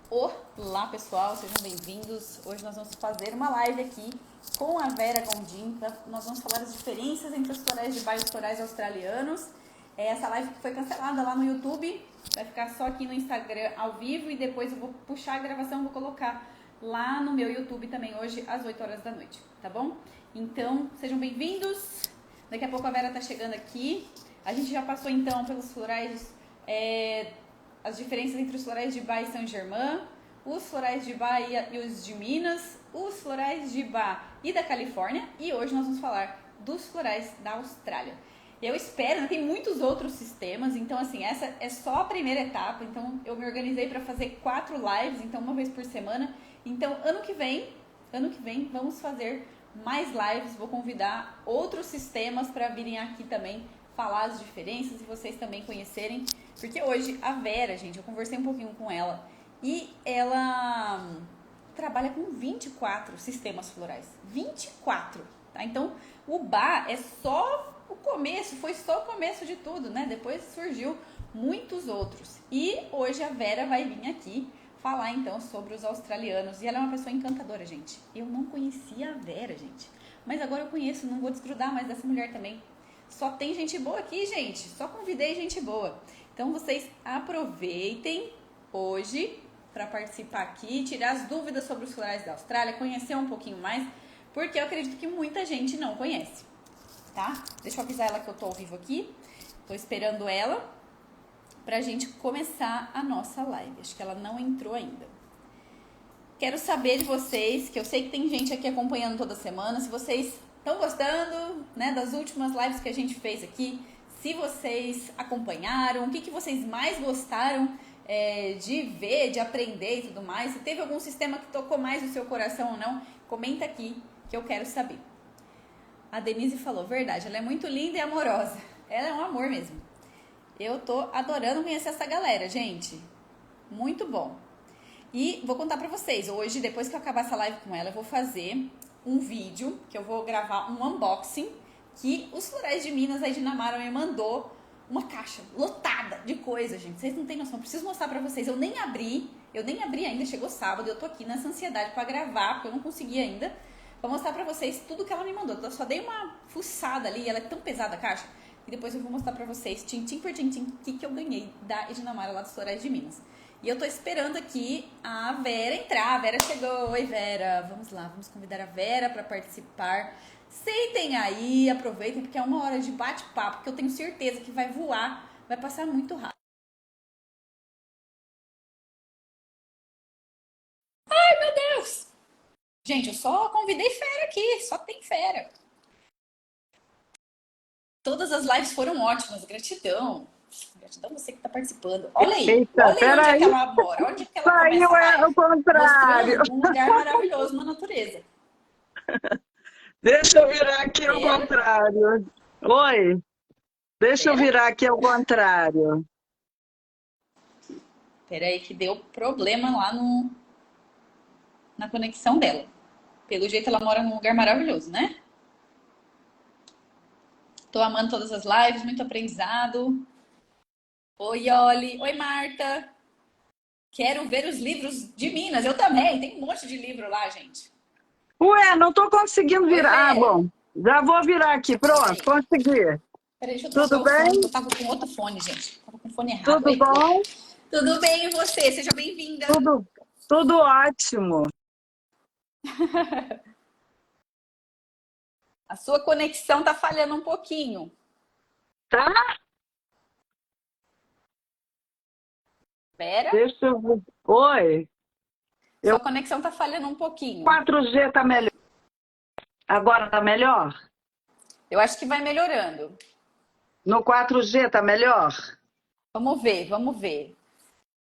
Olá pessoal, sejam bem-vindos. Hoje nós vamos fazer uma live aqui com a Vera Gondim. Nós vamos falar as diferenças entre os florais de baia e os florais australianos. Essa live foi cancelada lá no YouTube, vai ficar só aqui no Instagram ao vivo e depois eu vou puxar a gravação, vou colocar lá no meu YouTube também hoje às 8 horas da noite, tá bom? Então, sejam bem-vindos. Daqui a pouco a Vera tá chegando aqui. A gente já passou então pelos florais, as diferenças entre os florais de Bar e Saint-Germain, os florais de Bahia e os de Minas, os florais de Bar e da Califórnia, e hoje nós vamos falar dos florais da Austrália. Eu espero, né, tem muitos outros sistemas, então assim, essa é só a primeira etapa, então eu me organizei para fazer 4 lives, então uma vez por semana. Então ano que vem vamos fazer mais lives, vou convidar outros sistemas para virem aqui também falar as diferenças e vocês também conhecerem, porque hoje a Vera, gente, eu conversei um pouquinho com ela e ela trabalha com 24 sistemas florais, 24, tá? Então o Bar é só o começo, foi só o começo de tudo, né? Depois surgiu muitos outros e hoje a Vera vai vir aqui falar então sobre os australianos. E ela é uma pessoa encantadora, gente. Eu não conhecia a Vera, gente, mas agora eu conheço, não vou desgrudar mais dessa mulher também. Só tem gente boa aqui, gente. Só convidei gente boa. Então vocês aproveitem hoje para participar aqui, tirar as dúvidas sobre os florais da Austrália, conhecer um pouquinho mais, porque eu acredito que muita gente não conhece, tá? Deixa eu avisar ela que eu tô ao vivo aqui. Tô esperando ela pra gente começar a nossa live. Acho que ela não entrou ainda. Quero saber de vocês, que eu sei que tem gente aqui acompanhando toda semana, se vocês estão gostando, né, das últimas lives que a gente fez aqui, se vocês acompanharam, o que vocês mais gostaram de ver, de aprender e tudo mais, se teve algum sistema que tocou mais o seu coração ou não, comenta aqui que eu quero saber. A Denise falou, verdade, ela é muito linda e amorosa, ela é um amor mesmo. Eu tô adorando conhecer essa galera, gente. Muito bom. E vou contar pra vocês, hoje, depois que eu acabar essa live com ela, eu vou fazer um vídeo, que eu vou gravar um unboxing, que os florais de Minas, a Dinamara me mandou uma caixa lotada de coisa, gente. Vocês não têm noção, preciso mostrar pra vocês. Eu nem abri ainda, chegou sábado, eu tô aqui nessa ansiedade pra gravar, porque eu não consegui ainda. Vou mostrar pra vocês tudo que ela me mandou. Eu só dei uma fuçada ali, ela é tão pesada a caixa. E depois eu vou mostrar pra vocês, tintim por tintim, o que eu ganhei da Edinamara lá dos Florais de Minas. E eu tô esperando aqui a Vera entrar. A Vera chegou. Oi, Vera. Vamos lá, vamos convidar a Vera pra participar. Sentem aí, aproveitem, porque é uma hora de bate-papo, que eu tenho certeza que vai voar, vai passar muito rápido. Ai, meu Deus! Gente, eu só convidei fera aqui, só tem fera. Todas as lives foram ótimas, gratidão. Gratidão você que está participando. Eita, Olha aí onde é que peraí, ela mora, onde é que ela começa saiu a o live. contrário. Mostrando um lugar maravilhoso na natureza. Deixa eu virar aqui ao Pera, contrário. Oi, deixa eu pera, virar aqui ao contrário. pera aí que deu problema lá na conexão dela. Pelo jeito ela mora num lugar maravilhoso, né? Tô amando todas as lives, muito aprendizado. Oi, Oli. Oi, Marta. Quero ver os livros de Minas. Eu também. Tem um monte de livro lá, gente. Ué, não estou conseguindo Oi, virar. Ah, Vera. bom, já vou virar aqui. Pronto, Peraí. consegui. Peraí, deixa eu trocar Tudo o fone, que bem? eu tava com outro fone, gente. Tava com o fone errado. Tudo Oi. bom? Tudo bem e você? Seja bem-vinda. Tudo ótimo. A sua conexão tá falhando um pouquinho. Tá? Vera, Deixa eu ver. Oi, sua conexão tá falhando um pouquinho. 4G tá melhor. Agora tá melhor? Eu acho que vai melhorando. No 4G tá melhor? Vamos ver, vamos ver.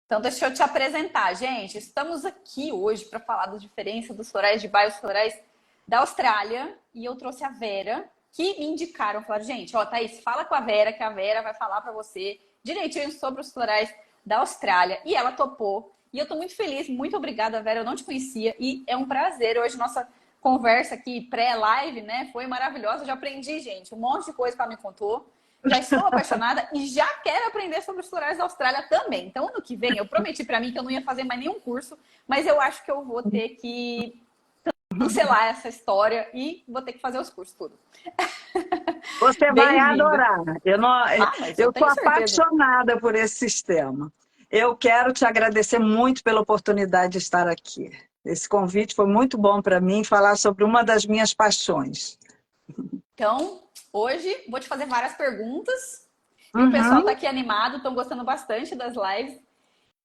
Então, deixa eu te apresentar, gente. Estamos aqui hoje para falar da diferença dos florais de baia e os florais da Austrália. E eu trouxe a Vera, que me indicaram. Falaram, gente, ó, Thaís, fala com a Vera, que a Vera vai falar para você direitinho sobre os florais da Austrália. E ela topou. E eu tô muito feliz, muito obrigada, Vera. Eu não te conhecia. E é um prazer. Hoje, nossa conversa aqui, pré-live, né? Foi maravilhosa. Eu já aprendi, gente, um monte de coisa que ela me contou. Já estou apaixonada e já quero aprender sobre os florais da Austrália também. Então, ano que vem, eu prometi para mim que eu não ia fazer mais nenhum curso, mas eu acho que eu vou ter que cancelar essa história e vou ter que fazer os cursos tudo. Você vai Bem-vinda. adorar. Eu, não, Ah, mas eu eu sou tenho certeza. apaixonada por esse sistema. Eu quero te agradecer muito pela oportunidade de estar aqui. Esse convite foi muito bom para mim falar sobre uma das minhas paixões. Então, hoje vou te fazer várias perguntas e o pessoal Uhum, está aqui animado, estão gostando bastante das lives.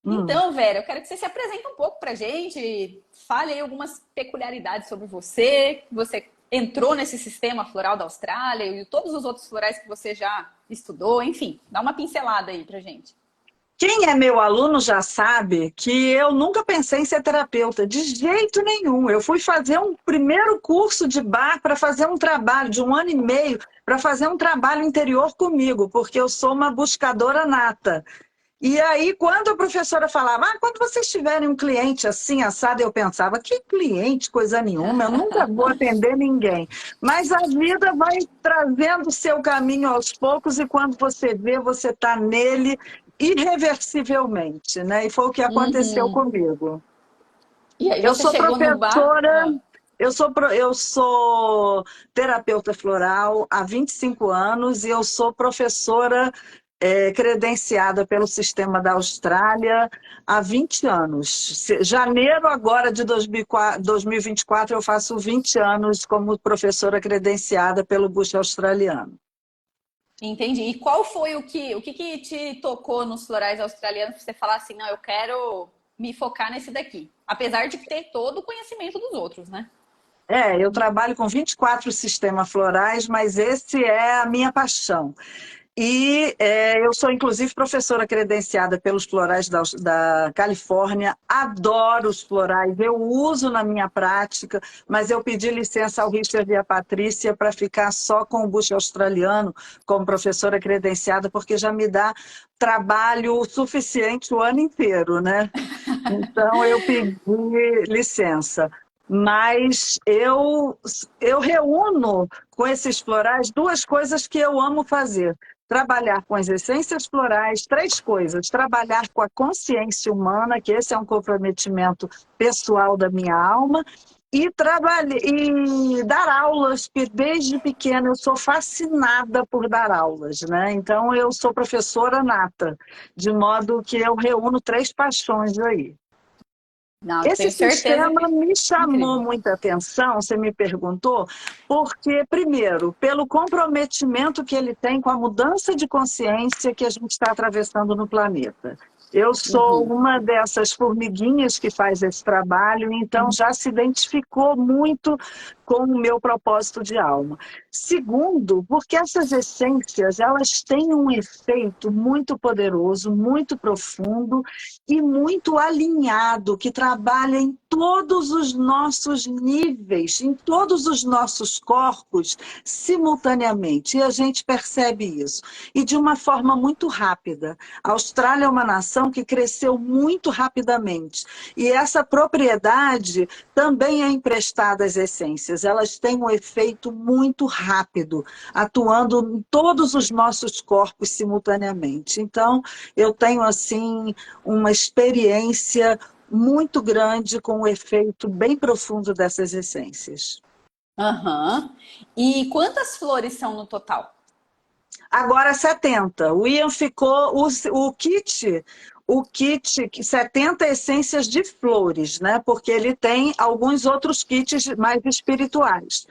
hum. Então, Vera, eu quero que você se apresente um pouco pra gente, fale aí algumas peculiaridades sobre você, que você entrou nesse sistema floral da Austrália e todos os outros florais que você já estudou, enfim, dá uma pincelada aí pra gente. Quem é meu aluno já sabe que eu nunca pensei em ser terapeuta, de jeito nenhum. Eu fui fazer um primeiro curso de bar para fazer um trabalho de 1 ano e meio, para fazer um trabalho interior comigo, porque eu sou uma buscadora nata. E aí, quando a professora falava, quando vocês tiverem um cliente assim, assado, eu pensava, que cliente, coisa nenhuma, eu nunca vou atender ninguém. Mas a vida vai trazendo o seu caminho aos poucos e quando você vê, você está nele irreversivelmente, né? E foi o que aconteceu Uhum. comigo. E aí Eu você sou chegou no bar? professora, eu sou terapeuta floral há 25 anos e eu sou professora credenciada pelo sistema da Austrália há 20 anos. Janeiro agora de 2024 eu faço 20 anos como professora credenciada pelo Bush australiano. Entendi. E qual foi o que te tocou nos florais australianos pra você falar assim, não, eu quero me focar nesse daqui? Apesar de ter todo o conhecimento dos outros, né? Eu trabalho com 24 sistemas florais, mas esse é a minha paixão. E eu sou, inclusive, professora credenciada pelos florais da Califórnia. Adoro os florais, eu uso na minha prática, mas eu pedi licença ao Richard e à Patrícia para ficar só com o bucho australiano como professora credenciada, porque já me dá trabalho suficiente o ano inteiro, né? Então, eu pedi licença. Mas eu reúno com esses florais duas coisas que eu amo fazer. Trabalhar com as essências florais, três coisas. Trabalhar com a consciência humana, que esse é um comprometimento pessoal da minha alma, e dar aulas, porque desde pequena eu sou fascinada por dar aulas, né? Então, eu sou professora nata, de modo que eu reúno três paixões aí. Não, eu Esse tenho certeza sistema que me chamou incrível. muita atenção, você me perguntou, porque, primeiro, pelo comprometimento que ele tem com a mudança de consciência que a gente está atravessando no planeta. Eu sou Uhum. uma dessas formiguinhas que faz esse trabalho, então já se identificou muito com o meu propósito de alma. Segundo, porque essas essências, elas têm um efeito muito poderoso, muito profundo, e muito alinhado, que trabalha em todos os nossos níveis, em todos os nossos corpos, simultaneamente. E a gente percebe isso. E de uma forma muito rápida. A Austrália é uma nação que cresceu muito rapidamente. E essa propriedade também é emprestada às essências. Elas têm um efeito muito rápido, atuando em todos os nossos corpos simultaneamente. Então, eu tenho, assim, uma experiência muito grande com o efeito bem profundo dessas essências. Aham. E quantas flores são no total? Agora 70. O Ian ficou o kit 70 essências de flores, né? Porque ele tem alguns outros kits mais espirituais,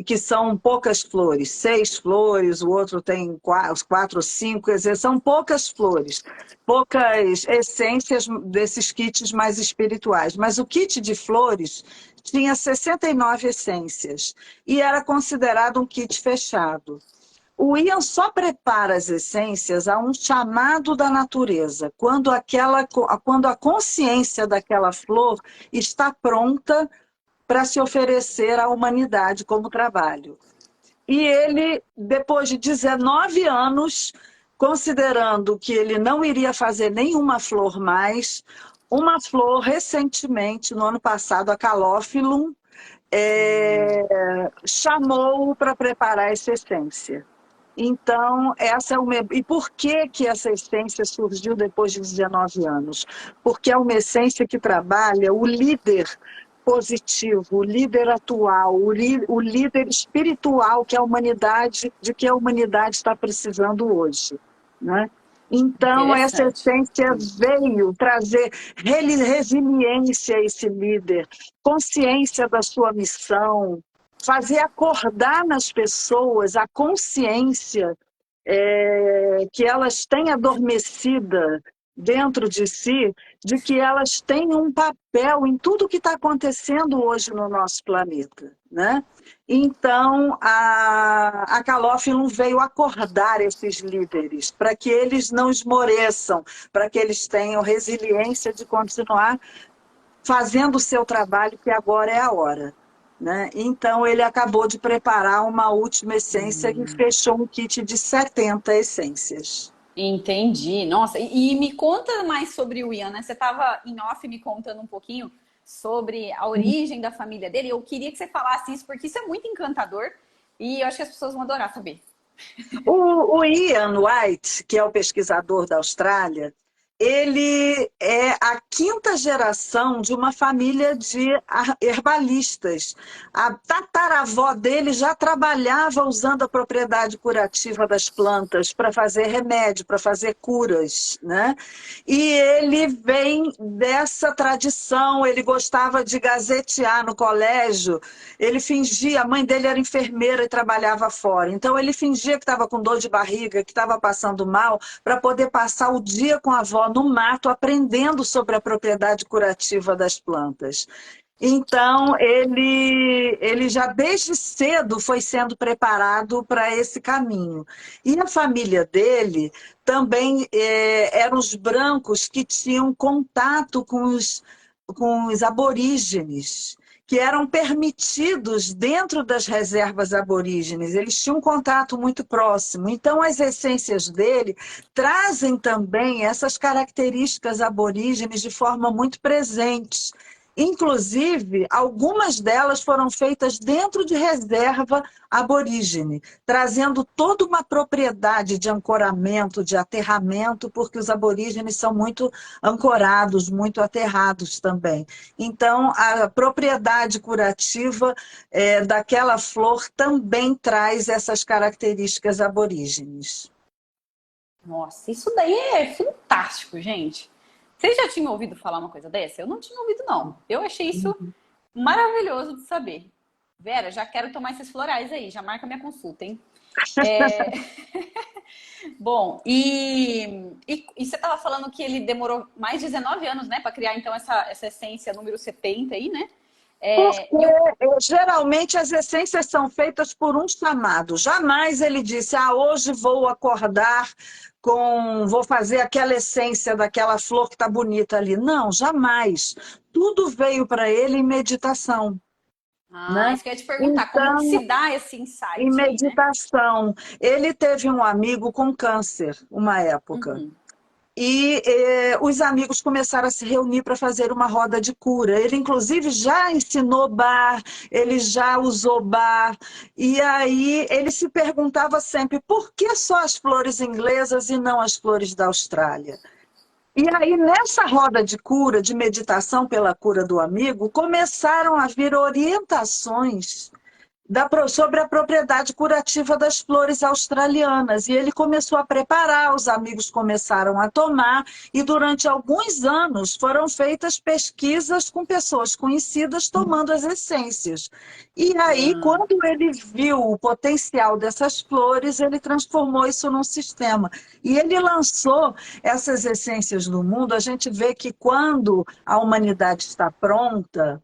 que são poucas flores, 6 flores, o outro tem quatro ou cinco, quer dizer, são poucas flores, poucas essências desses kits mais espirituais. Mas o kit de flores tinha 69 essências e era considerado um kit fechado. O Ian só prepara as essências a um chamado da natureza, quando a consciência daquela flor está pronta para se oferecer à humanidade como trabalho. E ele, depois de 19 anos, considerando que ele não iria fazer nenhuma flor mais, uma flor recentemente, no ano passado, a Calophyllum, chamou-o para preparar essa essência. Então, essa é uma... E por que que essa essência surgiu depois de 19 anos? Porque é uma essência que trabalha o líder positivo, o líder atual, o líder espiritual que a humanidade, de que a humanidade está precisando hoje, né? Então, essa Interessante. essência veio trazer resiliência a esse líder, consciência da sua missão, fazer acordar nas pessoas a consciência que elas têm adormecida dentro de si, de que elas têm um papel em tudo que está acontecendo hoje no nosso planeta, né? Então, a Calófilo veio acordar esses líderes, para que eles não esmoreçam, para que eles tenham resiliência de continuar fazendo o seu trabalho, que agora é a hora. Né? Então, ele acabou de preparar uma última essência e fechou um kit de 70 essências. Entendi. Nossa, e me conta mais sobre o Ian, né? Você estava em off me contando um pouquinho sobre a origem da família dele. Eu queria que você falasse isso, porque isso é muito encantador e eu acho que as pessoas vão adorar saber. O Ian White, que é o pesquisador da Austrália, ele é a quinta geração de uma família de herbalistas. A tataravó dele já trabalhava usando a propriedade curativa das plantas para fazer remédio, para fazer curas, né? E ele vem dessa tradição, ele gostava de gazetear no colégio, ele fingia, a mãe dele era enfermeira e trabalhava fora, então ele fingia que estava com dor de barriga, que estava passando mal, para poder passar o dia com a avó no mato, aprendendo sobre a propriedade curativa das plantas. Então, ele já desde cedo foi sendo preparado para esse caminho. E a família dele também eram os brancos que tinham contato com os aborígenes, que eram permitidos dentro das reservas aborígenes, eles tinham um contato muito próximo. Então, as essências dele trazem também essas características aborígenes de forma muito presente. Inclusive, algumas delas foram feitas dentro de reserva aborígene, trazendo toda uma propriedade de ancoramento, de aterramento, porque os aborígenes são muito ancorados, muito aterrados também. Então, a propriedade curativa daquela flor também traz essas características aborígenes. Nossa, isso daí é fantástico, gente. Vocês já tinham ouvido falar uma coisa dessa? Eu não tinha ouvido, não. Eu achei isso maravilhoso de saber. Vera, já quero tomar esses florais aí, já marca minha consulta, hein? É... Bom, e você estava falando que ele demorou mais de 19 anos, né, para criar então essa essência número 70 aí, né? Porque geralmente as essências são feitas por um chamado. Jamais ele disse, hoje vou acordar vou fazer aquela essência daquela flor que está bonita ali. Não, jamais. Tudo veio para ele em meditação. Né? Isso que eu ia te perguntar, como que Então, se dá esse em insight aí, né? meditação. Ele teve um amigo com câncer, uma época. Uhum. E os amigos começaram a se reunir para fazer uma roda de cura. Ele, inclusive, já ensinou bar, ele já usou bar. E aí ele se perguntava sempre, por que só as flores inglesas e não as flores da Austrália? E aí, nessa roda de cura, de meditação pela cura do amigo, começaram a vir orientações sobre a propriedade curativa das flores australianas. E ele começou a preparar, os amigos começaram a tomar, e durante alguns anos foram feitas pesquisas com pessoas conhecidas tomando as essências. E aí, quando ele viu o potencial dessas flores, ele transformou isso num sistema. E ele lançou essas essências no mundo. A gente vê que quando a humanidade está pronta,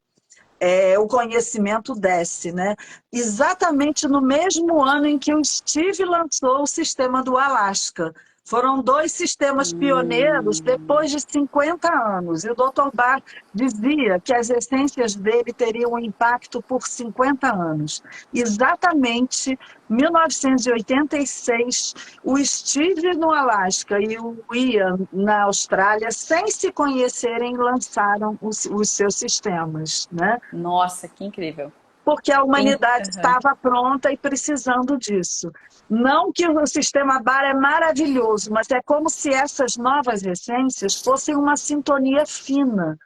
o conhecimento desce, né? Exatamente no mesmo ano em que o Steve lançou o sistema do Alasca. Foram dois sistemas pioneiros depois de 50 anos. E o Dr. Bach dizia que as essências dele teriam um impacto por 50 anos. Exatamente em 1986, o Steve no Alasca e o Ian na Austrália, sem se conhecerem, lançaram os seus sistemas, né? Nossa, que incrível. porque a humanidade Aham. estava pronta e precisando disso. Não que o sistema Bar é maravilhoso, mas é como se essas novas essências fossem uma sintonia fina.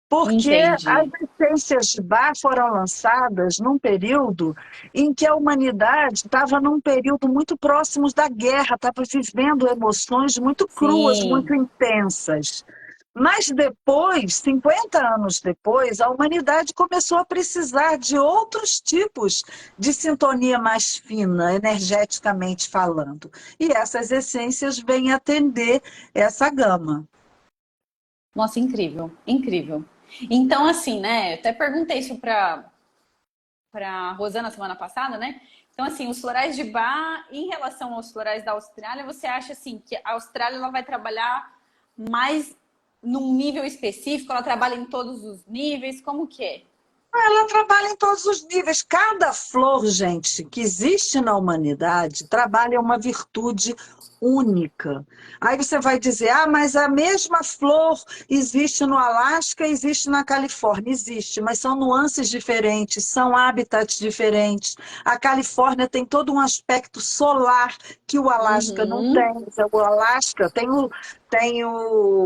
Porque as Entendi. essências de Bach foram lançadas num período em que a humanidade estava num período muito próximo da guerra, estava vivendo emoções muito cruas, muito Sim. intensas. Mas depois, 50 anos depois, a humanidade começou a precisar de outros tipos de sintonia mais fina, energeticamente falando. E essas essências vêm atender essa gama. Nossa, incrível, incrível. Então, assim, né? Eu até perguntei isso para Rosana semana passada, né? Então, assim, os florais de Bar, em relação aos florais da Austrália, você acha assim que a Austrália ela vai trabalhar mais num nível específico? Ela trabalha em todos os níveis? Como que é? Ela trabalha em todos os níveis. Cada flor, gente, que existe na humanidade, trabalha uma virtude única. Aí você vai dizer, ah, mas a mesma flor existe no Alasca, existe na Califórnia. Existe, mas são nuances diferentes, são habitats diferentes. A Califórnia tem todo um aspecto solar que o Alasca não Uhum. tem. O Alasca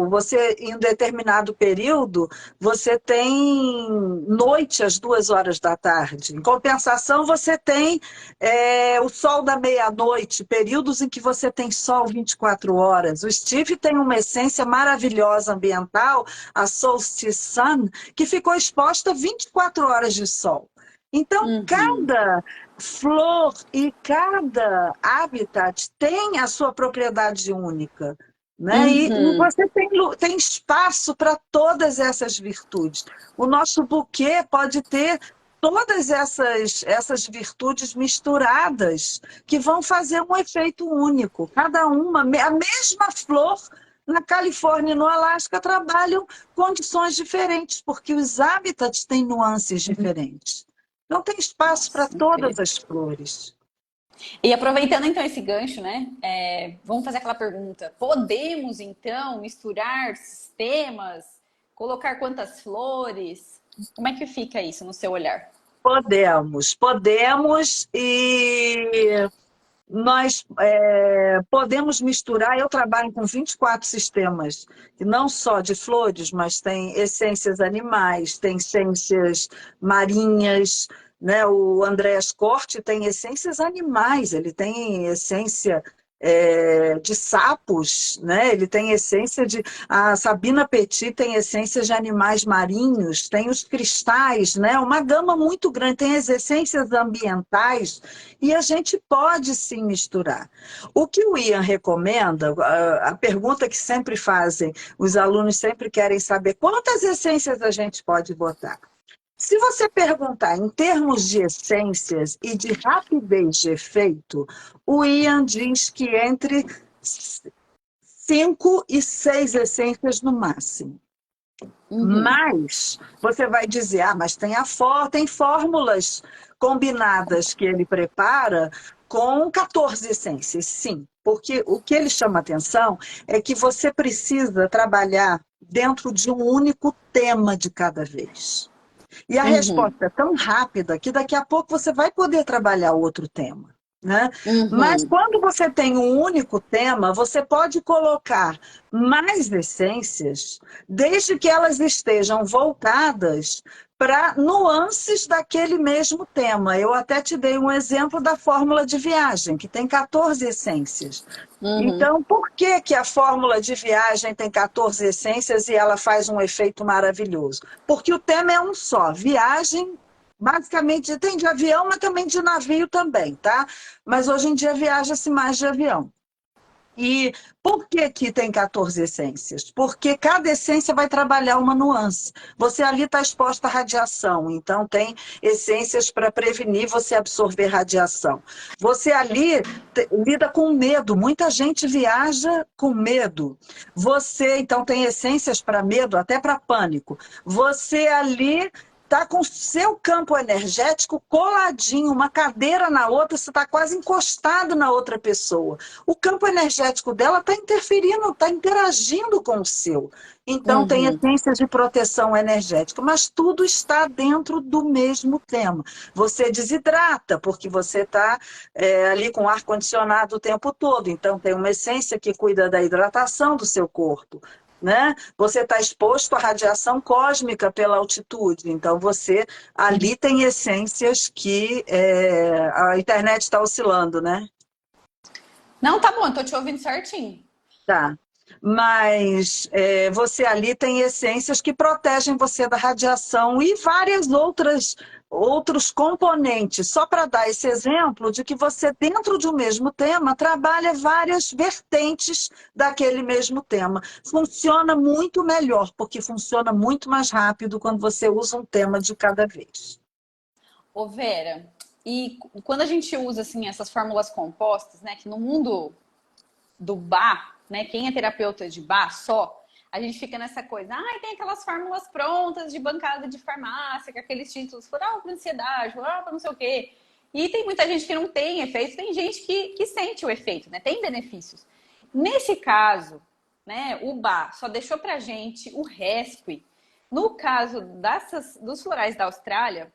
você em um determinado período você tem noite às 2 horas da tarde. Em compensação, você tem o sol da meia-noite, períodos em que você tem sol 24 horas. O Steve tem uma essência maravilhosa ambiental, a Solstice Sun, que ficou exposta 24 horas de sol. Então, Uhum. cada flor e cada habitat tem a sua propriedade única. Né? E Uhum. você tem espaço para todas essas virtudes. O nosso buquê pode ter todas essas virtudes misturadas, que vão fazer um efeito único. Cada uma, a mesma flor, na Califórnia e no Alasca, trabalham condições diferentes, porque os habitats têm nuances diferentes. Não tem espaço para Nossa, todas incrível. as flores. E aproveitando então esse gancho, né? Vamos fazer aquela pergunta. Podemos então misturar sistemas, colocar quantas flores? Como é que fica isso no seu olhar? Podemos e nós podemos misturar. Eu trabalho com 24 sistemas, e não só de flores, mas tem essências animais, tem essências marinhas, né? O Andreas Corte tem essências animais, ele tem essência de sapos, né? Ele tem essência de... A Sabina Petit tem essências de animais marinhos, tem os cristais, né? Uma gama muito grande, tem as essências ambientais, e a gente pode sim misturar. O que o Ian recomenda, a pergunta que sempre fazem, os alunos sempre querem saber quantas essências a gente pode botar. Se você perguntar em termos de essências e de rapidez de efeito, o Ian diz que entre 5 e 6 essências no máximo. Uhum. Mas você vai dizer, ah, mas tem fórmulas combinadas que ele prepara com 14 essências. Sim, porque o que ele chama atenção é que você precisa trabalhar dentro de um único tema de cada vez. E a Uhum. resposta é tão rápida que daqui a pouco você vai poder trabalhar outro tema. Né? Mas Uhum. quando você tem um único tema, você pode colocar mais essências, desde que elas estejam voltadas para nuances daquele mesmo tema. Eu até te dei um exemplo da fórmula de viagem, que tem 14 essências. Uhum. Então, por que que a fórmula de viagem tem 14 essências e ela faz um efeito maravilhoso? Porque o tema é um só, viagem, basicamente, tem de avião, mas também de navio também, tá? Mas hoje em dia viaja-se mais de avião. E por que que tem 14 essências? Porque cada essência vai trabalhar uma nuance. Você ali está exposta à radiação, então tem essências para prevenir você absorver radiação. Você ali lida com medo, muita gente viaja com medo. Você, então, tem essências para medo, até para pânico. Você ali está com o seu campo energético coladinho, uma cadeira na outra, você está quase encostado na outra pessoa. O campo energético dela está interferindo, está interagindo com o seu. Então, tem Uhum. essências de proteção energética, mas tudo está dentro do mesmo tema. Você desidrata, porque você está ali com ar-condicionado o tempo todo. Então, tem uma essência que cuida da hidratação do seu corpo. Né? Você está exposto à radiação cósmica pela altitude, então você ali tem essências que a internet está oscilando, né? Não, tá bom, eu tô te ouvindo certinho. Tá. Mas você ali tem essências que protegem você da radiação e várias outros componentes. Só para dar esse exemplo de que você, dentro de um mesmo tema, trabalha várias vertentes daquele mesmo tema. Funciona muito melhor, porque funciona muito mais rápido quando você usa um tema de cada vez. Ô Vera, e quando a gente usa assim essas fórmulas compostas, né, que no mundo do bar, né, quem é terapeuta de bar só, a gente fica nessa coisa, tem aquelas fórmulas prontas de bancada de farmácia, com aqueles títulos, floral para ansiedade, floral para não sei o quê. E tem muita gente que não tem efeito, tem gente que sente o efeito, né, tem benefícios. Nesse caso, né, o bar só deixou pra gente o resp. No caso dos florais da Austrália,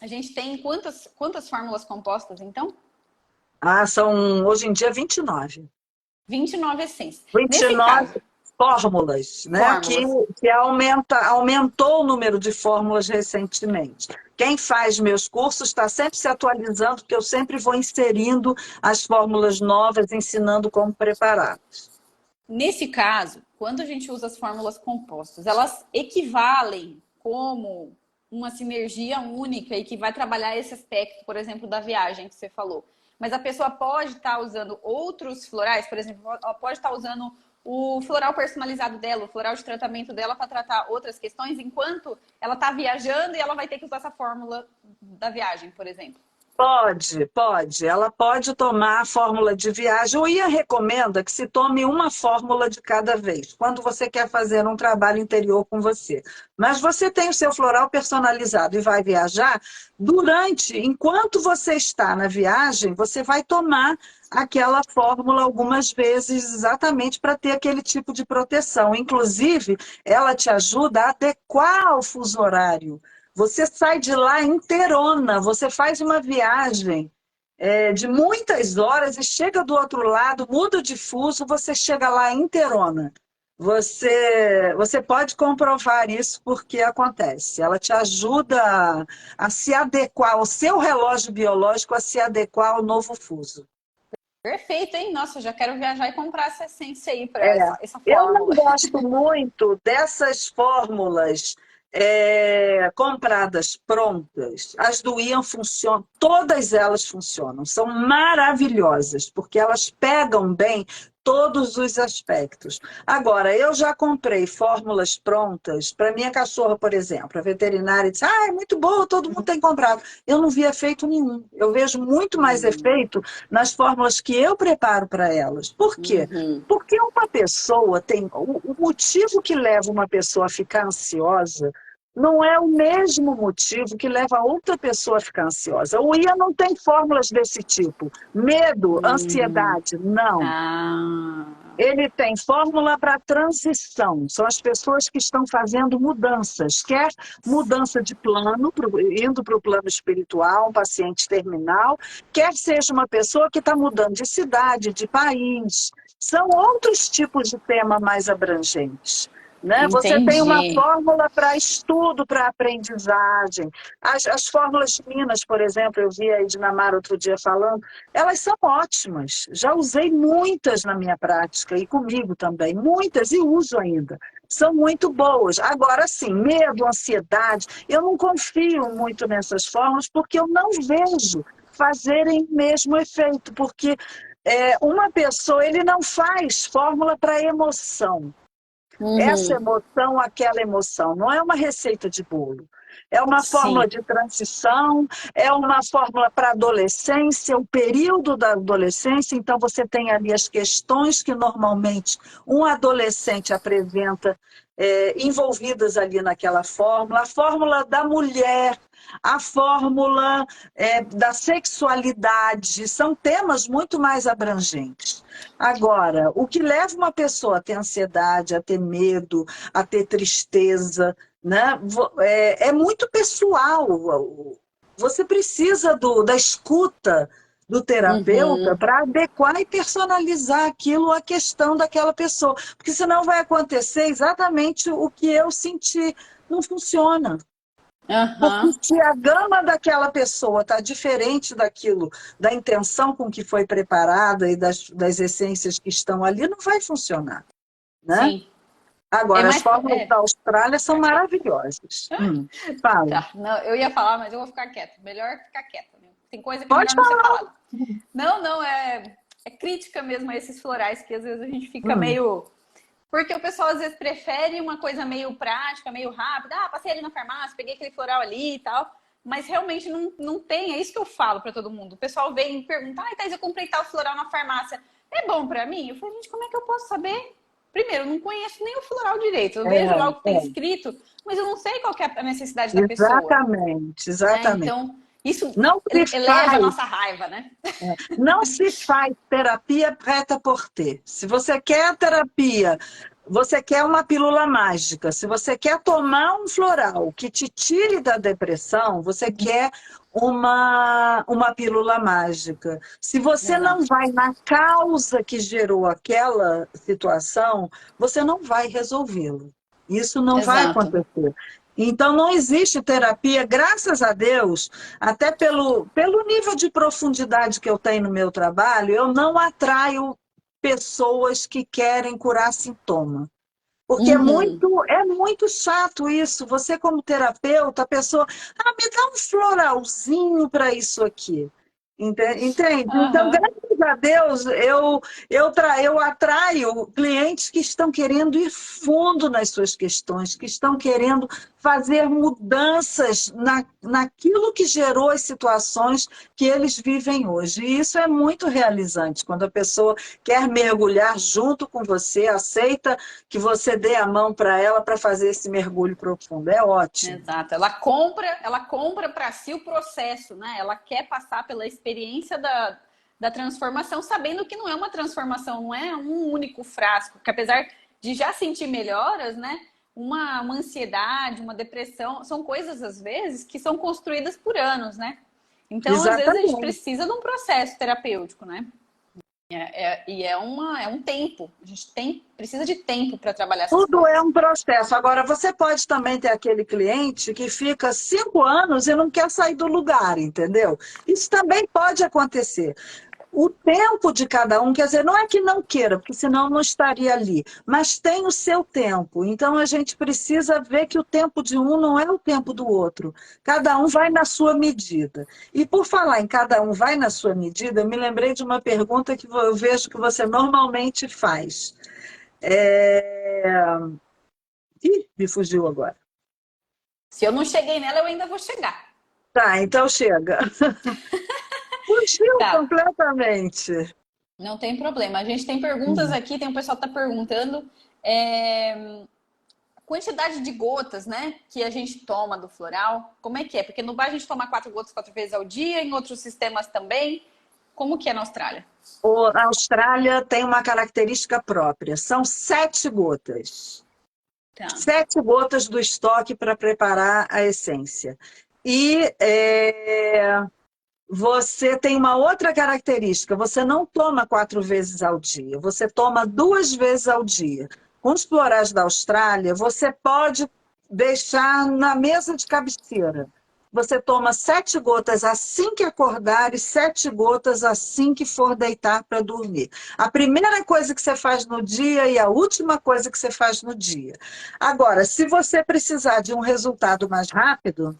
a gente tem quantas fórmulas compostas, então? São hoje em dia 29. 29 essências. Nesse 29 caso, fórmulas, né? fórmulas. Que aumentou o número de fórmulas recentemente. Quem faz meus cursos está sempre se atualizando, porque eu sempre vou inserindo as fórmulas novas, ensinando como prepará-las. Nesse caso, quando a gente usa as fórmulas compostas, elas equivalem como uma sinergia única e que vai trabalhar esse aspecto, por exemplo, da viagem que você falou. Mas a pessoa pode estar usando outros florais, por exemplo, ela pode estar usando o floral personalizado dela, o floral de tratamento dela para tratar outras questões, enquanto ela está viajando e ela vai ter que usar essa fórmula da viagem, por exemplo. Pode, pode. Ela pode tomar a fórmula de viagem. O IAN recomenda que se tome uma fórmula de cada vez, quando você quer fazer um trabalho interior com você. Mas você tem o seu floral personalizado e vai viajar, enquanto você está na viagem, você vai tomar aquela fórmula algumas vezes exatamente para ter aquele tipo de proteção. Inclusive, ela te ajuda a adequar ao fuso horário. Você sai de lá inteirona, você faz uma viagem de muitas horas e chega do outro lado, muda de fuso, você chega lá inteirona. Você pode comprovar isso porque acontece. Ela te ajuda a se adequar, o seu relógio biológico a se adequar ao novo fuso. Perfeito, hein? Nossa, eu já quero viajar e comprar essa essência aí para É, essa eu não fórmula. gosto muito dessas fórmulas compradas prontas. As do Ian funcionam, todas elas funcionam, são maravilhosas, porque elas pegam bem todos os aspectos. Agora, eu já comprei fórmulas prontas para minha cachorra, por exemplo. A veterinária disse, é muito boa, todo mundo tem comprado. Eu não vi efeito nenhum. Eu vejo muito mais efeito nas fórmulas que eu preparo para elas. Por quê? Uhum. Porque uma pessoa tem... O motivo que leva uma pessoa a ficar ansiosa não é o mesmo motivo que leva outra pessoa a ficar ansiosa. O IA não tem fórmulas desse tipo. Medo, ansiedade, não. Ah. Ele tem fórmula para transição. São as pessoas que estão fazendo mudanças. Quer mudança de plano, indo para o plano espiritual, um paciente terminal, quer seja uma pessoa que está mudando de cidade, de país. São outros tipos de tema mais abrangentes. Né? Você tem uma Entendi. fórmula para estudo, para aprendizagem. As fórmulas de Minas, por exemplo, eu vi a Ednamar outro dia falando, elas são ótimas. Já usei muitas na minha prática e comigo também, muitas e uso ainda. São muito boas. Agora sim, medo, ansiedade, eu não confio muito nessas fórmulas porque eu não vejo fazerem o mesmo efeito, porque uma pessoa, ele não faz fórmula para emoção. Essa Uhum. emoção, aquela emoção, não é uma receita de bolo. É uma fórmula Sim. de transição, é uma fórmula para adolescência, o período da adolescência. Então, você tem ali as questões que normalmente um adolescente apresenta envolvidas ali naquela fórmula, a fórmula da mulher, a fórmula da sexualidade, são temas muito mais abrangentes. Agora, o que leva uma pessoa a ter ansiedade, a ter medo, a ter tristeza, né? É muito pessoal. Você precisa da escuta do terapeuta para adequar e personalizar aquilo à questão daquela pessoa. Porque senão vai acontecer exatamente o que eu senti. Não funciona. Porque se a gama daquela pessoa está diferente daquilo, da intenção com que foi preparada e das essências que estão ali, não vai funcionar. Né? Sim. Agora, as fórmulas da Austrália são maravilhosas. Fala. Tá. Não, eu ia falar, mas eu vou ficar quieta. Melhor ficar quieta. Né? Tem coisa que é Pode melhor não ser falar. falada. Não, é crítica mesmo a esses florais, que às vezes a gente fica meio... Porque o pessoal às vezes prefere uma coisa meio prática, meio rápida. Ah, passei ali na farmácia, peguei aquele floral ali e tal. Mas realmente não tem, é isso que eu falo pra todo mundo. O pessoal vem e pergunta, ai, Thaís, eu comprei tal floral na farmácia. É bom pra mim? Eu falei, gente, como é que eu posso saber? Primeiro, eu não conheço nem o floral direito. Eu vejo lá o que tem escrito, mas eu não sei qual que é a necessidade da pessoa. Exatamente. Então, isso não eleva a nossa raiva, né? Não se faz terapia prêt-à-porter. Se você quer terapia, você quer uma pílula mágica. Se você quer tomar um floral que te tire da depressão, você quer uma pílula mágica. Se você não vai na causa que gerou aquela situação, você não vai resolvê-lo. Isso não vai acontecer. Então, não existe terapia, graças a Deus, até pelo nível de profundidade que eu tenho no meu trabalho, eu não atraio pessoas que querem curar sintoma. Porque é muito chato isso. Você, como terapeuta, a pessoa, me dá um floralzinho para isso aqui. Entende? Então, graças a Deus, eu atraio clientes que estão querendo ir fundo nas suas questões, que estão querendo fazer mudanças naquilo que gerou as situações que eles vivem hoje. E isso é muito realizante, quando a pessoa quer mergulhar junto com você, aceita que você dê a mão para ela para fazer esse mergulho profundo. É ótimo. Exato. Ela compra para si o processo, né? Ela quer passar pela experiência da transformação, sabendo que não é uma transformação, não é um único frasco, que apesar de já sentir melhoras, né? Uma ansiedade, uma depressão, são coisas, às vezes, que são construídas por anos, né? Então, às vezes, a gente precisa de um processo terapêutico, né? E é um tempo. A gente precisa de tempo para trabalhar essas Tudo coisas. é um processo. Agora, você pode também ter aquele cliente que fica 5 anos e não quer sair do lugar, entendeu? Isso também pode acontecer. O tempo de cada um, quer dizer, não é que não queira, porque senão não estaria ali, mas tem o seu tempo. Então, a gente precisa ver que o tempo de um não é o tempo do outro. Cada um vai na sua medida. E por falar em cada um vai na sua medida, eu me lembrei de uma pergunta que eu vejo que você normalmente faz. Ih, me fugiu agora. Se eu não cheguei nela, eu ainda vou chegar. Tá, então chega. Fugiu completamente. Não tem problema. A gente tem perguntas aqui, tem um pessoal que está perguntando quantidade de gotas, né, que a gente toma do floral. Como é que é? Porque no bar a gente toma 4 gotas 4 vezes ao dia, em outros sistemas também. Como que é na Austrália? A Austrália tem uma característica própria. São 7 gotas. 7 gotas do estoque para preparar a essência. E você tem uma outra característica. Você não toma 4 vezes ao dia. Você toma 2 vezes ao dia. Com os florais da Austrália, você pode deixar na mesa de cabeceira. Você toma 7 gotas assim que acordar e 7 gotas assim que for deitar para dormir. A primeira coisa que você faz no dia e a última coisa que você faz no dia. Agora, se você precisar de um resultado mais rápido,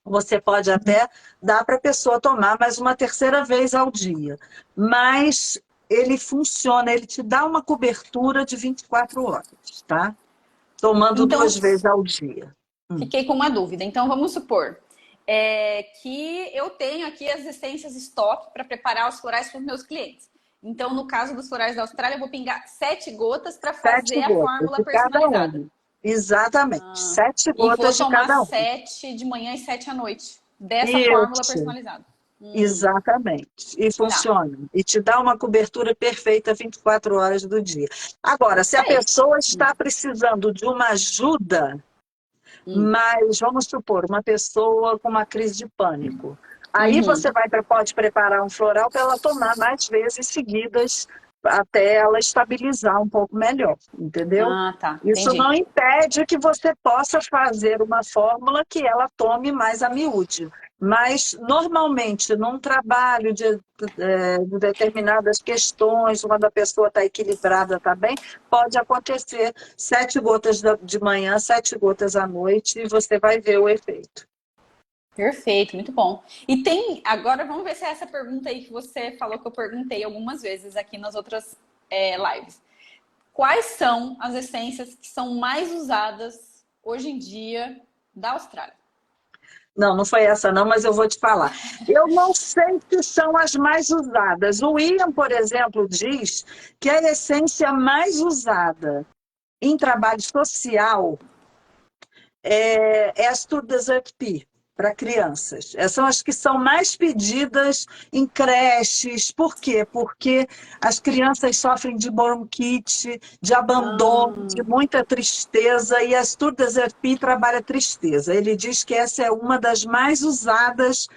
você pode até dar para a pessoa tomar mais uma 3ª vez ao dia. Mas ele funciona, ele te dá uma cobertura de 24 horas, tá? Tomando então, 2 vezes ao dia. Fiquei com uma dúvida. Então, vamos supor que eu tenho aqui as essências estoque para preparar os florais para os meus clientes. Então, no caso dos florais da Austrália, eu vou pingar 7 gotas para fazer a fórmula personalizada. Exatamente. Ah, 7 e vou gotas de tomar cada um. 7 de manhã e 7 à noite. Dessa fórmula Isso. personalizada. Hum, Exatamente. E tá. funciona. E te dá uma cobertura perfeita 24 horas do dia. Agora, se a Perfeito. pessoa Hum, está precisando de uma ajuda, hum. mas vamos supor, uma pessoa com uma crise de pânico. Aí Uhum. você pode preparar um floral para ela tomar mais vezes seguidas até ela estabilizar um pouco melhor, entendeu? Ah, tá. Isso Entendi. não impede que você possa fazer uma fórmula que ela tome mais a miúde. Mas, normalmente, num trabalho de determinadas questões, quando a pessoa está equilibrada, está bem, pode acontecer 7 gotas de manhã, 7 gotas à noite, e você vai ver o efeito. Perfeito, muito bom. E tem, agora vamos ver se é essa pergunta aí que você falou que eu perguntei algumas vezes aqui nas outras lives. Quais são as essências que são mais usadas hoje em dia da Austrália? Não, não foi essa não, mas eu vou te falar. Eu não sei se são as mais usadas. O Ian, por exemplo, diz que a essência mais usada em trabalho social é as Tour Desert Pea, para crianças. Essas são as que são mais pedidas em creches. Por quê? Porque as crianças sofrem de bronquite, de abandono, de Ah, muita tristeza, e as Tour Desert Pea trabalha tristeza. Ele diz que essa é uma das mais usadas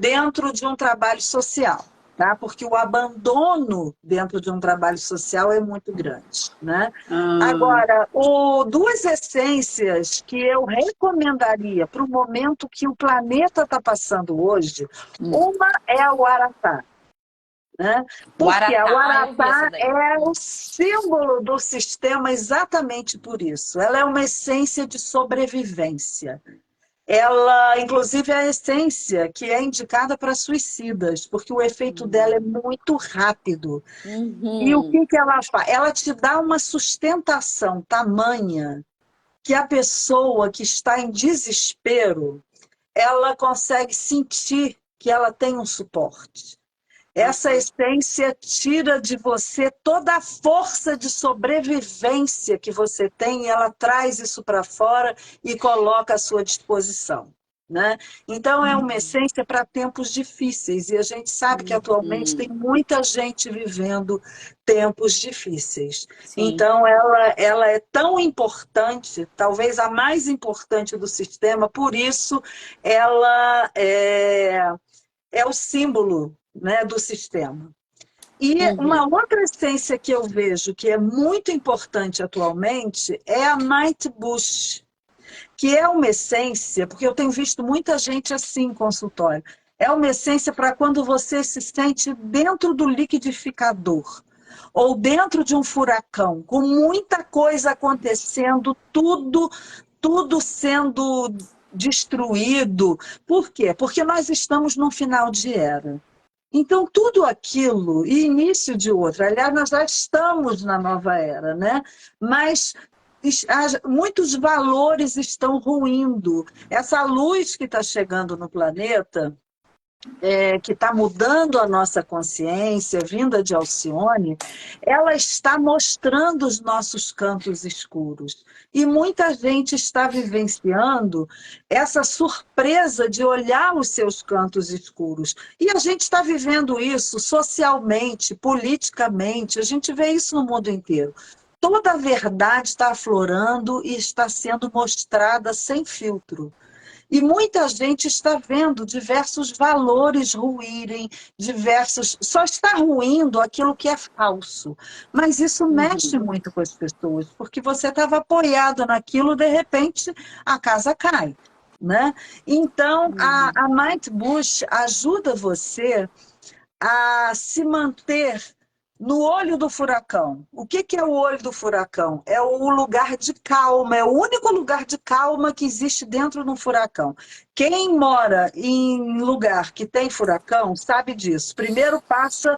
dentro de um trabalho social. Tá? Porque o abandono dentro de um trabalho social é muito grande, né? ah, Agora, duas essências que eu recomendaria para o momento que o planeta está passando hoje, uma é o Aratá, né? o Porque o Aratá, eu vi essa Aratá daí. é o símbolo do sistema exatamente por isso. Ela é uma essência de sobrevivência. Ela, inclusive, é a essência que é indicada para suicidas, porque o efeito dela é muito rápido. E o Uhum. que ela faz? Ela te dá uma sustentação tamanha que a pessoa que está em desespero, ela consegue sentir que ela tem um suporte. Essa Ah, essência tira de você toda a força de sobrevivência que você tem e ela traz isso para fora e coloca à sua disposição. Né? Então, é uma essência para tempos difíceis e a gente sabe que atualmente tem uhum. muita gente vivendo tempos difíceis. Sim. Então, ela é tão importante, talvez a mais importante do sistema, por isso ela é o símbolo, né, do sistema. E uma Uhum. outra essência que eu vejo que é muito importante atualmente é a Might Bush, que é uma essência, porque eu tenho visto muita gente assim em consultório, é uma essência para quando você se sente dentro do liquidificador ou dentro de um furacão, com muita coisa acontecendo, tudo sendo destruído. Por quê? Porque nós estamos num final de era. Então, tudo aquilo, e início de outra, aliás, nós já estamos na nova era, né? Mas muitos valores estão ruindo. Essa luz que está chegando no planeta, que está mudando a nossa consciência, vinda de Alcione, ela está mostrando os nossos cantos escuros. E muita gente está vivenciando essa surpresa de olhar os seus cantos escuros. E a gente está vivendo isso socialmente, politicamente, a gente vê isso no mundo inteiro. Toda a verdade está aflorando e está sendo mostrada sem filtro. E muita gente está vendo diversos valores ruírem, só está ruindo aquilo que é falso. Mas isso mexe Uhum. muito com as pessoas, porque você estava apoiado naquilo, de repente a casa cai. Né? Então, Uhum. a Might Bush ajuda você a se manter no olho do furacão. O que é o olho do furacão? É o lugar de calma, é o único lugar de calma que existe dentro de um furacão. Quem mora em lugar que tem furacão sabe disso. Primeiro passa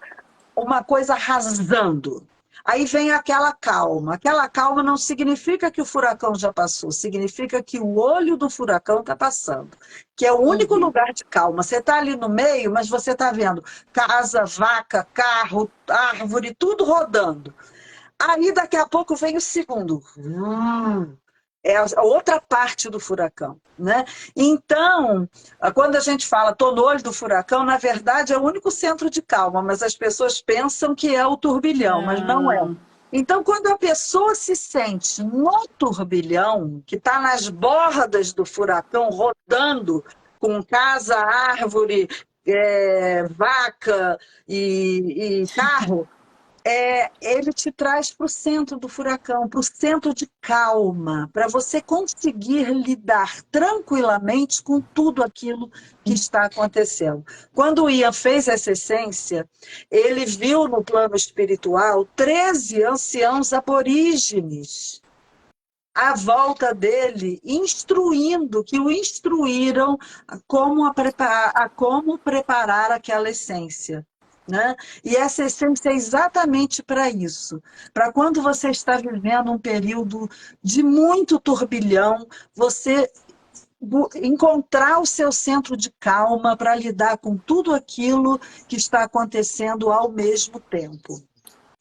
uma coisa arrasando. Aí vem aquela calma. Aquela calma não significa que o furacão já passou, significa que o olho do furacão está passando, que é o único Uhum. lugar de calma. Você está ali no meio, mas você está vendo casa, vaca, carro, árvore, tudo rodando. Aí, daqui a pouco, vem o segundo. É a outra parte do furacão, né? Então, quando a gente fala tô no olho do furacão, na verdade é o único centro de calma, mas as pessoas pensam que é o turbilhão, mas não é. Ah, Então, quando a pessoa se sente no turbilhão, que está nas bordas do furacão, rodando com casa, árvore, vaca e carro, ele te traz para o centro do furacão, para o centro de calma, para você conseguir lidar tranquilamente com tudo aquilo que está acontecendo. Quando o Ian fez essa essência, ele viu no plano espiritual 13 anciãos aborígenes à volta dele, instruindo, que o instruíram a como preparar aquela essência. Né? E essa essência é exatamente para isso, para quando você está vivendo um período de muito turbilhão, você encontrar o seu centro de calma para lidar com tudo aquilo que está acontecendo ao mesmo tempo.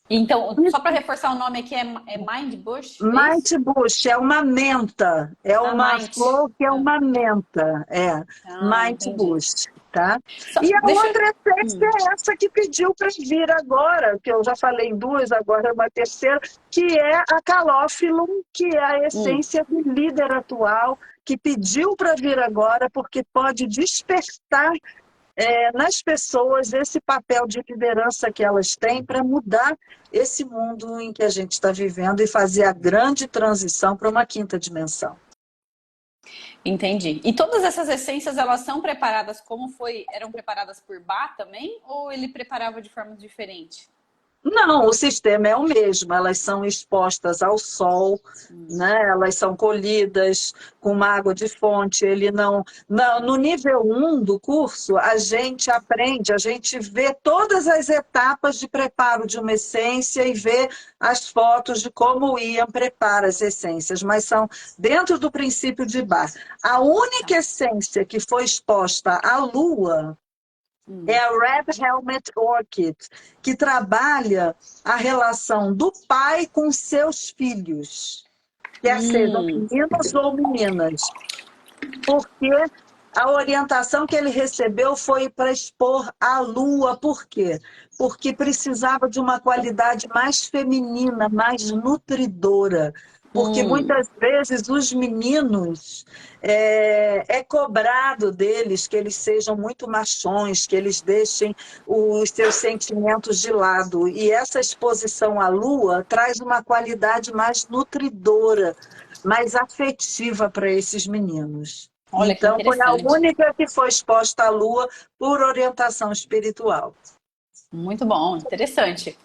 então, só para reforçar o nome aqui, é Mind Bush, é isso? Might Bush é uma menta, é Ah, uma Mind. flor que é Ah, uma menta, Might entendi. Bush, tá? Só, E a deixa eu... outra essência é essa que pediu para vir agora, que eu já falei em duas, agora é uma terceira, que é a Calophyllum, que é a essência do líder atual, que pediu para vir agora porque pode despertar nas pessoas esse papel de liderança que elas têm para mudar esse mundo em que a gente está vivendo e fazer a grande transição para uma quinta dimensão. Entendi. E todas essas essências, elas são preparadas como foi, eram preparadas por Bach também? Ou ele preparava de forma diferente? Não, o sistema é o mesmo, elas são expostas ao sol, né? Elas são colhidas com uma água de fonte. Ele não, no nível 1 do curso, a gente aprende, a gente vê todas as etapas de preparo de uma essência e vê as fotos de como o Ian prepara as essências, mas são dentro do princípio de Bach. A única essência que foi exposta à Lua é a Red Helmet Orchid, que trabalha a relação do pai com seus filhos, quer sejam meninos ou meninas, porque a orientação que ele recebeu foi para expor a lua. Por quê? Porque precisava de uma qualidade mais feminina, mais nutridora. Porque muitas vezes os meninos é cobrado deles que eles sejam muito machões, que eles deixem os seus sentimentos de lado. E essa exposição à lua traz uma qualidade mais nutridora, mais afetiva para esses meninos. Olha que Então, foi a interessante. única que foi exposta à lua por orientação espiritual. Muito bom, interessante.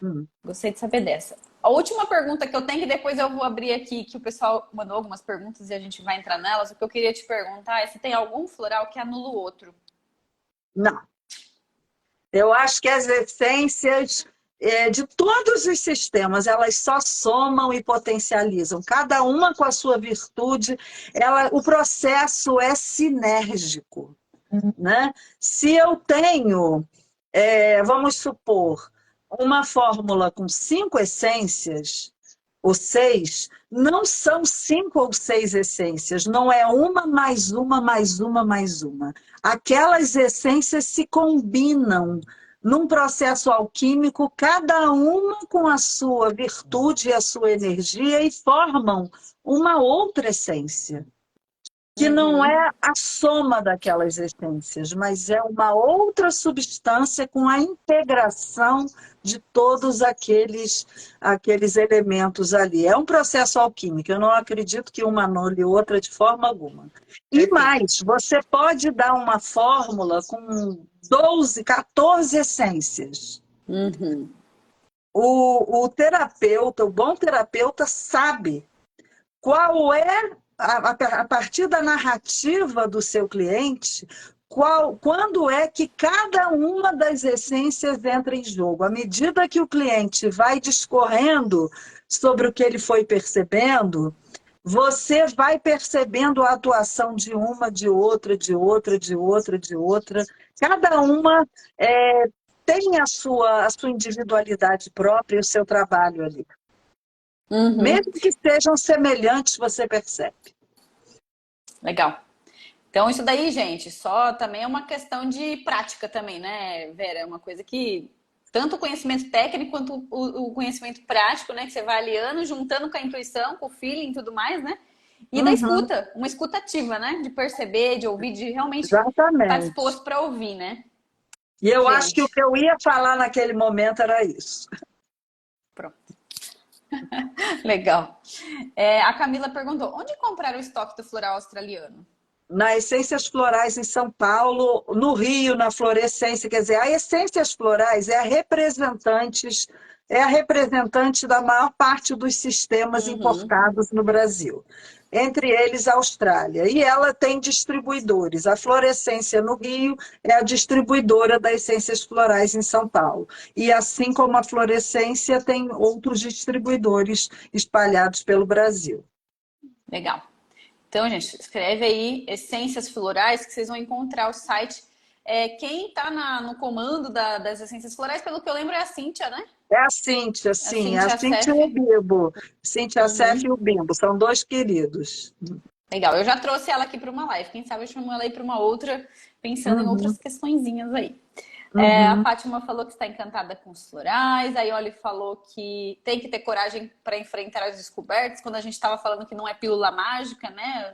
Hum. Gostei de saber dessa. A última pergunta que eu tenho, que depois eu vou abrir aqui, que o pessoal mandou algumas perguntas e a gente vai entrar nelas. O que eu queria te perguntar é se tem algum floral que anula o outro. Não. Eu acho que as essências de todos os sistemas, elas só somam e potencializam. Cada uma com a sua virtude, o processo é sinérgico. Né? Se eu tenho, vamos supor, uma fórmula com 5 essências, ou 6, não são 5 ou 6 essências, não é uma mais uma, mais uma, mais uma. Aquelas essências se combinam num processo alquímico, cada uma com a sua virtude e a sua energia, e formam uma outra essência, que não é a soma daquelas essências, mas é uma outra substância com a integração de todos aqueles elementos ali. É um processo alquímico, eu não acredito que uma anule outra de forma alguma. E mais, você pode dar uma fórmula com 12, 14 essências. O terapeuta, o bom terapeuta, sabe qual é, a partir da narrativa do seu cliente, quando é que cada uma das essências entra em jogo. À medida que o cliente vai discorrendo sobre o que ele foi percebendo, você vai percebendo a atuação de uma, de outra, de outra, de outra, de outra. Cada uma têm a sua individualidade própria e o seu trabalho ali. Uhum. Mesmo que sejam semelhantes, você percebe. Legal. Então, isso daí, gente, só também é uma questão de prática também, né, Vera? É uma coisa que tanto o conhecimento técnico quanto o conhecimento prático, né, que você vai aliando, juntando com a intuição, com o feeling e tudo mais, né? E da Uhum, escuta, uma escuta ativa, né? De perceber, de ouvir, de realmente estar exatamente. disposto para ouvir, né? E eu acho que o Gente, que eu ia falar naquele momento era isso. pronto. Legal. É, a Camila perguntou, onde comprar o estoque do floral australiano? Na Essências Florais em São Paulo, no Rio, na Florescência, quer dizer, a Essências Florais é a representante da maior parte dos sistemas Uhum. importados no Brasil, entre eles a Austrália. E ela tem distribuidores. A Florescência no Rio é a distribuidora da Essências Florais em São Paulo. E assim como a Florescência, tem outros distribuidores espalhados pelo Brasil. Legal. Então, gente, escreve aí Essências Florais, que vocês vão encontrar o site. É, quem está no comando das Essências Florais, pelo que eu lembro, é a Cíntia, né? É a Cíntia, A sim, a Cíntia Cíntia e Sef. o Bibo. Cíntia Sef e Uhum. o Bimbo, são dois queridos. Legal, eu já trouxe ela aqui para uma live. Quem sabe eu chamo ela aí para uma outra, pensando em outras Uhum, questõezinhas aí. É, a uhum. Fátima falou que está encantada com os florais. A Ioli falou que tem que ter coragem para enfrentar as descobertas. Quando a gente estava falando que não é pílula mágica, né?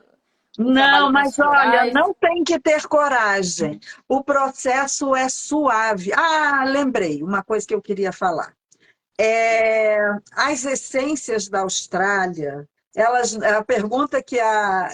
O Não, trabalho com os mas olha, florais. não tem que ter coragem. O processo é suave. Ah, lembrei uma coisa que eu queria falar. As essências da Austrália, a pergunta que a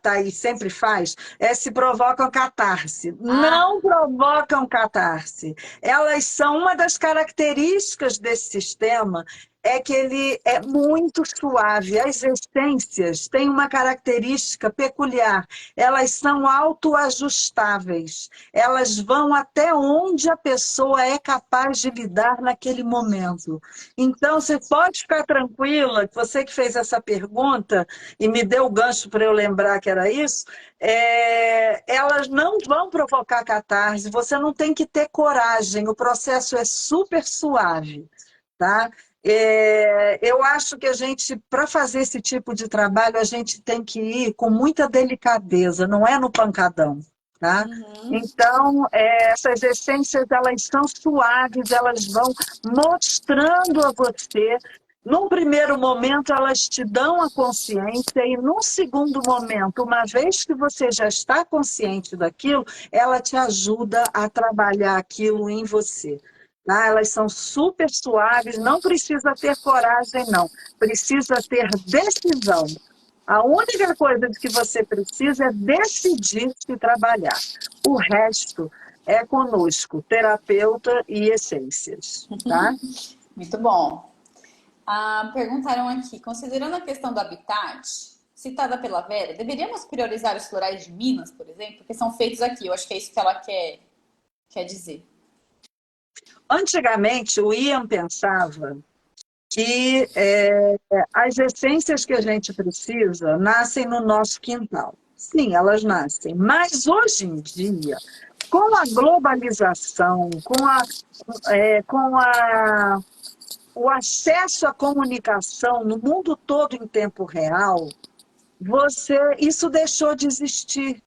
Thaís sempre faz é se provocam catarse. Ah, Não provocam catarse. Elas são uma das características desse sistema, é que ele é muito suave. As essências têm uma característica peculiar. Elas são autoajustáveis. Elas vão até onde a pessoa é capaz de lidar naquele momento. Então, você pode ficar tranquila, que você que fez essa pergunta e me deu o gancho para eu lembrar que era isso, elas não vão provocar catarse, você não tem que ter coragem, o processo é super suave, tá? Eu acho que a gente, para fazer esse tipo de trabalho, a gente tem que ir com muita delicadeza, não é no pancadão, tá? uhum. Então, essas essências, elas são suaves, elas vão mostrando a você. Num primeiro momento, elas te dão a consciência, e num segundo momento, uma vez que você já está consciente daquilo, ela te ajuda a trabalhar aquilo em você. Tá? Elas são super suaves, não precisa ter coragem, não. Precisa ter decisão. A única coisa de que você precisa é decidir se trabalhar. O resto é conosco, terapeuta e essências, tá? Muito bom. Ah, perguntaram aqui, considerando a questão do habitat, citada pela Vera, deveríamos priorizar os florais de Minas, por exemplo, porque são feitos aqui. Eu acho que é isso que ela quer dizer. Antigamente, o Ian pensava que as essências que a gente precisa nascem no nosso quintal. Sim, elas nascem. Mas hoje em dia, com a globalização, com o acesso à comunicação no mundo todo em tempo real, isso deixou de existir.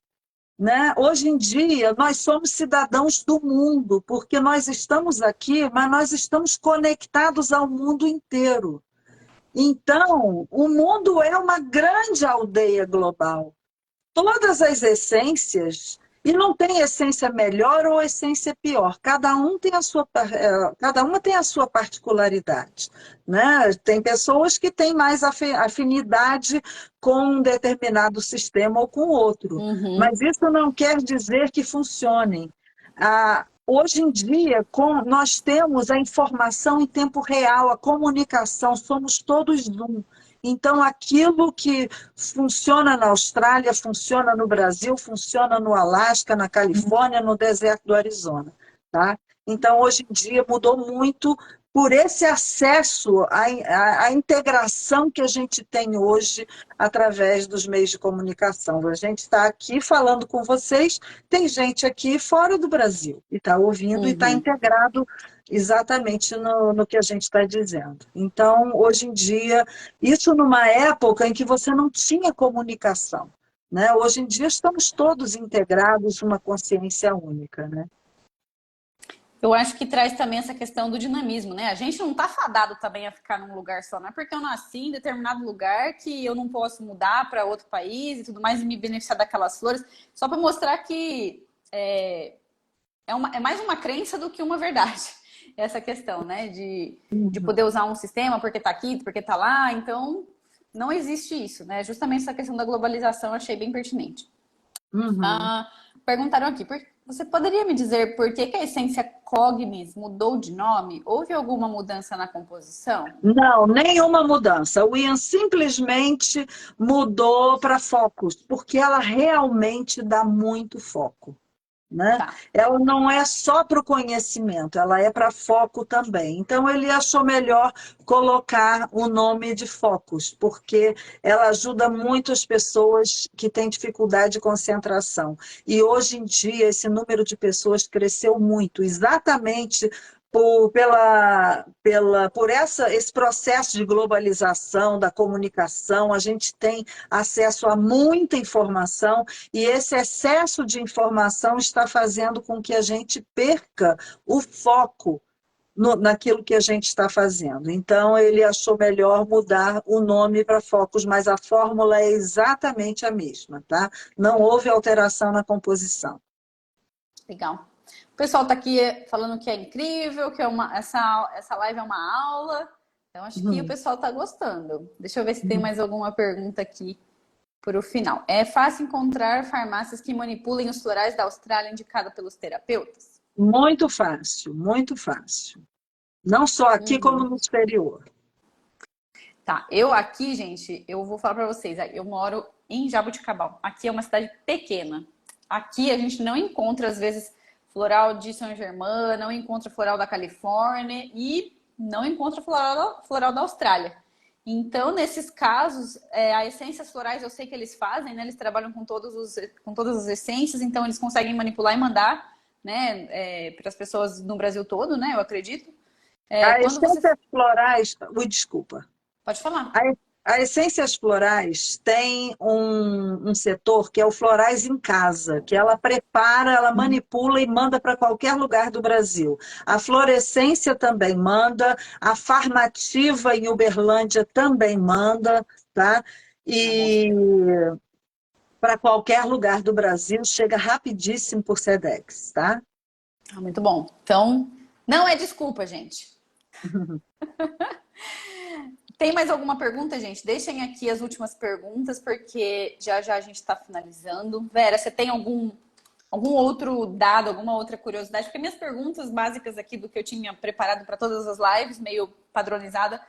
Né? Hoje em dia, nós somos cidadãos do mundo, porque nós estamos aqui, mas nós estamos conectados ao mundo inteiro. Então, o mundo é uma grande aldeia global. Todas as essências, e não tem essência melhor ou essência pior, cada uma tem a sua particularidade. Né? Tem pessoas que têm mais afinidade com um determinado sistema ou com outro, Uhum. mas isso não quer dizer que funcionem. Hoje em dia, nós temos a informação em tempo real, a comunicação, somos todos um. Então, aquilo que funciona na Austrália, funciona no Brasil, funciona no Alasca, na Califórnia, no deserto do Arizona. Tá? Então, hoje em dia, mudou muito por esse acesso à integração que a gente tem hoje através dos meios de comunicação. A gente está aqui falando com vocês, tem gente aqui fora do Brasil e está ouvindo e está integrado exatamente no que a gente está dizendo. Então, hoje em dia, isso numa época em que você não tinha comunicação, né? Hoje em dia estamos todos integrados numa consciência única, né? Eu acho que traz também essa questão do dinamismo, né? A gente não tá fadado também a ficar num lugar só, não é porque eu nasci em determinado lugar que eu não posso mudar para outro país e tudo mais e me beneficiar daquelas flores, só para mostrar que é mais uma crença do que uma verdade. Essa questão, né? De poder usar um sistema porque tá aqui, porque tá lá. Então, não existe isso, né? Justamente essa questão da globalização eu achei bem pertinente. Perguntaram aqui, você poderia me dizer por que a essência Cognis mudou de nome? Houve alguma mudança na composição? Não, nenhuma mudança. O Ian simplesmente mudou para Focus, porque ela realmente dá muito foco. Né? Tá. Ela não é só para o conhecimento, ela é para foco também. Então, ele achou melhor colocar o nome de Focus, porque ela ajuda muito as pessoas que têm dificuldade de concentração. E hoje em dia, esse número de pessoas cresceu muito, exatamente por esse processo de globalização da comunicação. A gente tem acesso a muita informação e esse excesso de informação está fazendo com que a gente perca o foco naquilo que a gente está fazendo. Então, ele achou melhor mudar o nome para Focus, mas a fórmula é exatamente a mesma, tá? Não houve alteração na composição. Legal. O pessoal está aqui falando que é incrível, que essa live é uma aula. Então, acho que o pessoal está gostando. Deixa eu ver se tem mais alguma pergunta aqui para o final. É fácil encontrar farmácias que manipulem os florais da Austrália indicada pelos terapeutas? Muito fácil, muito fácil. Não só aqui, como no exterior. Tá, eu aqui, gente, eu vou falar para vocês. Eu moro em Jaboticabal. Aqui é uma cidade pequena. Aqui a gente não encontra, às vezes, floral de São Germain, não encontra floral da Califórnia e não encontra floral da Austrália. Então, nesses casos, as essências florais eu sei que eles fazem, né? Eles trabalham com todas as essências, então eles conseguem manipular e mandar, né, para as pessoas no Brasil todo, né? Eu acredito. As essências florais... Ui, desculpa. Pode falar. As essências florais tem um setor que é o Florais em Casa, que ela prepara, ela manipula e manda para qualquer lugar do Brasil. A Florescência também manda, a Farmativa em Uberlândia também manda, tá? E para qualquer lugar do Brasil chega rapidíssimo por Sedex, tá? Muito bom. Então, não é desculpa, gente. Tem mais alguma pergunta, gente? Deixem aqui as últimas perguntas, porque já já a gente está finalizando. Vera, você tem algum outro dado, alguma outra curiosidade? Porque minhas perguntas básicas aqui do que eu tinha preparado para todas as lives, meio padronizada,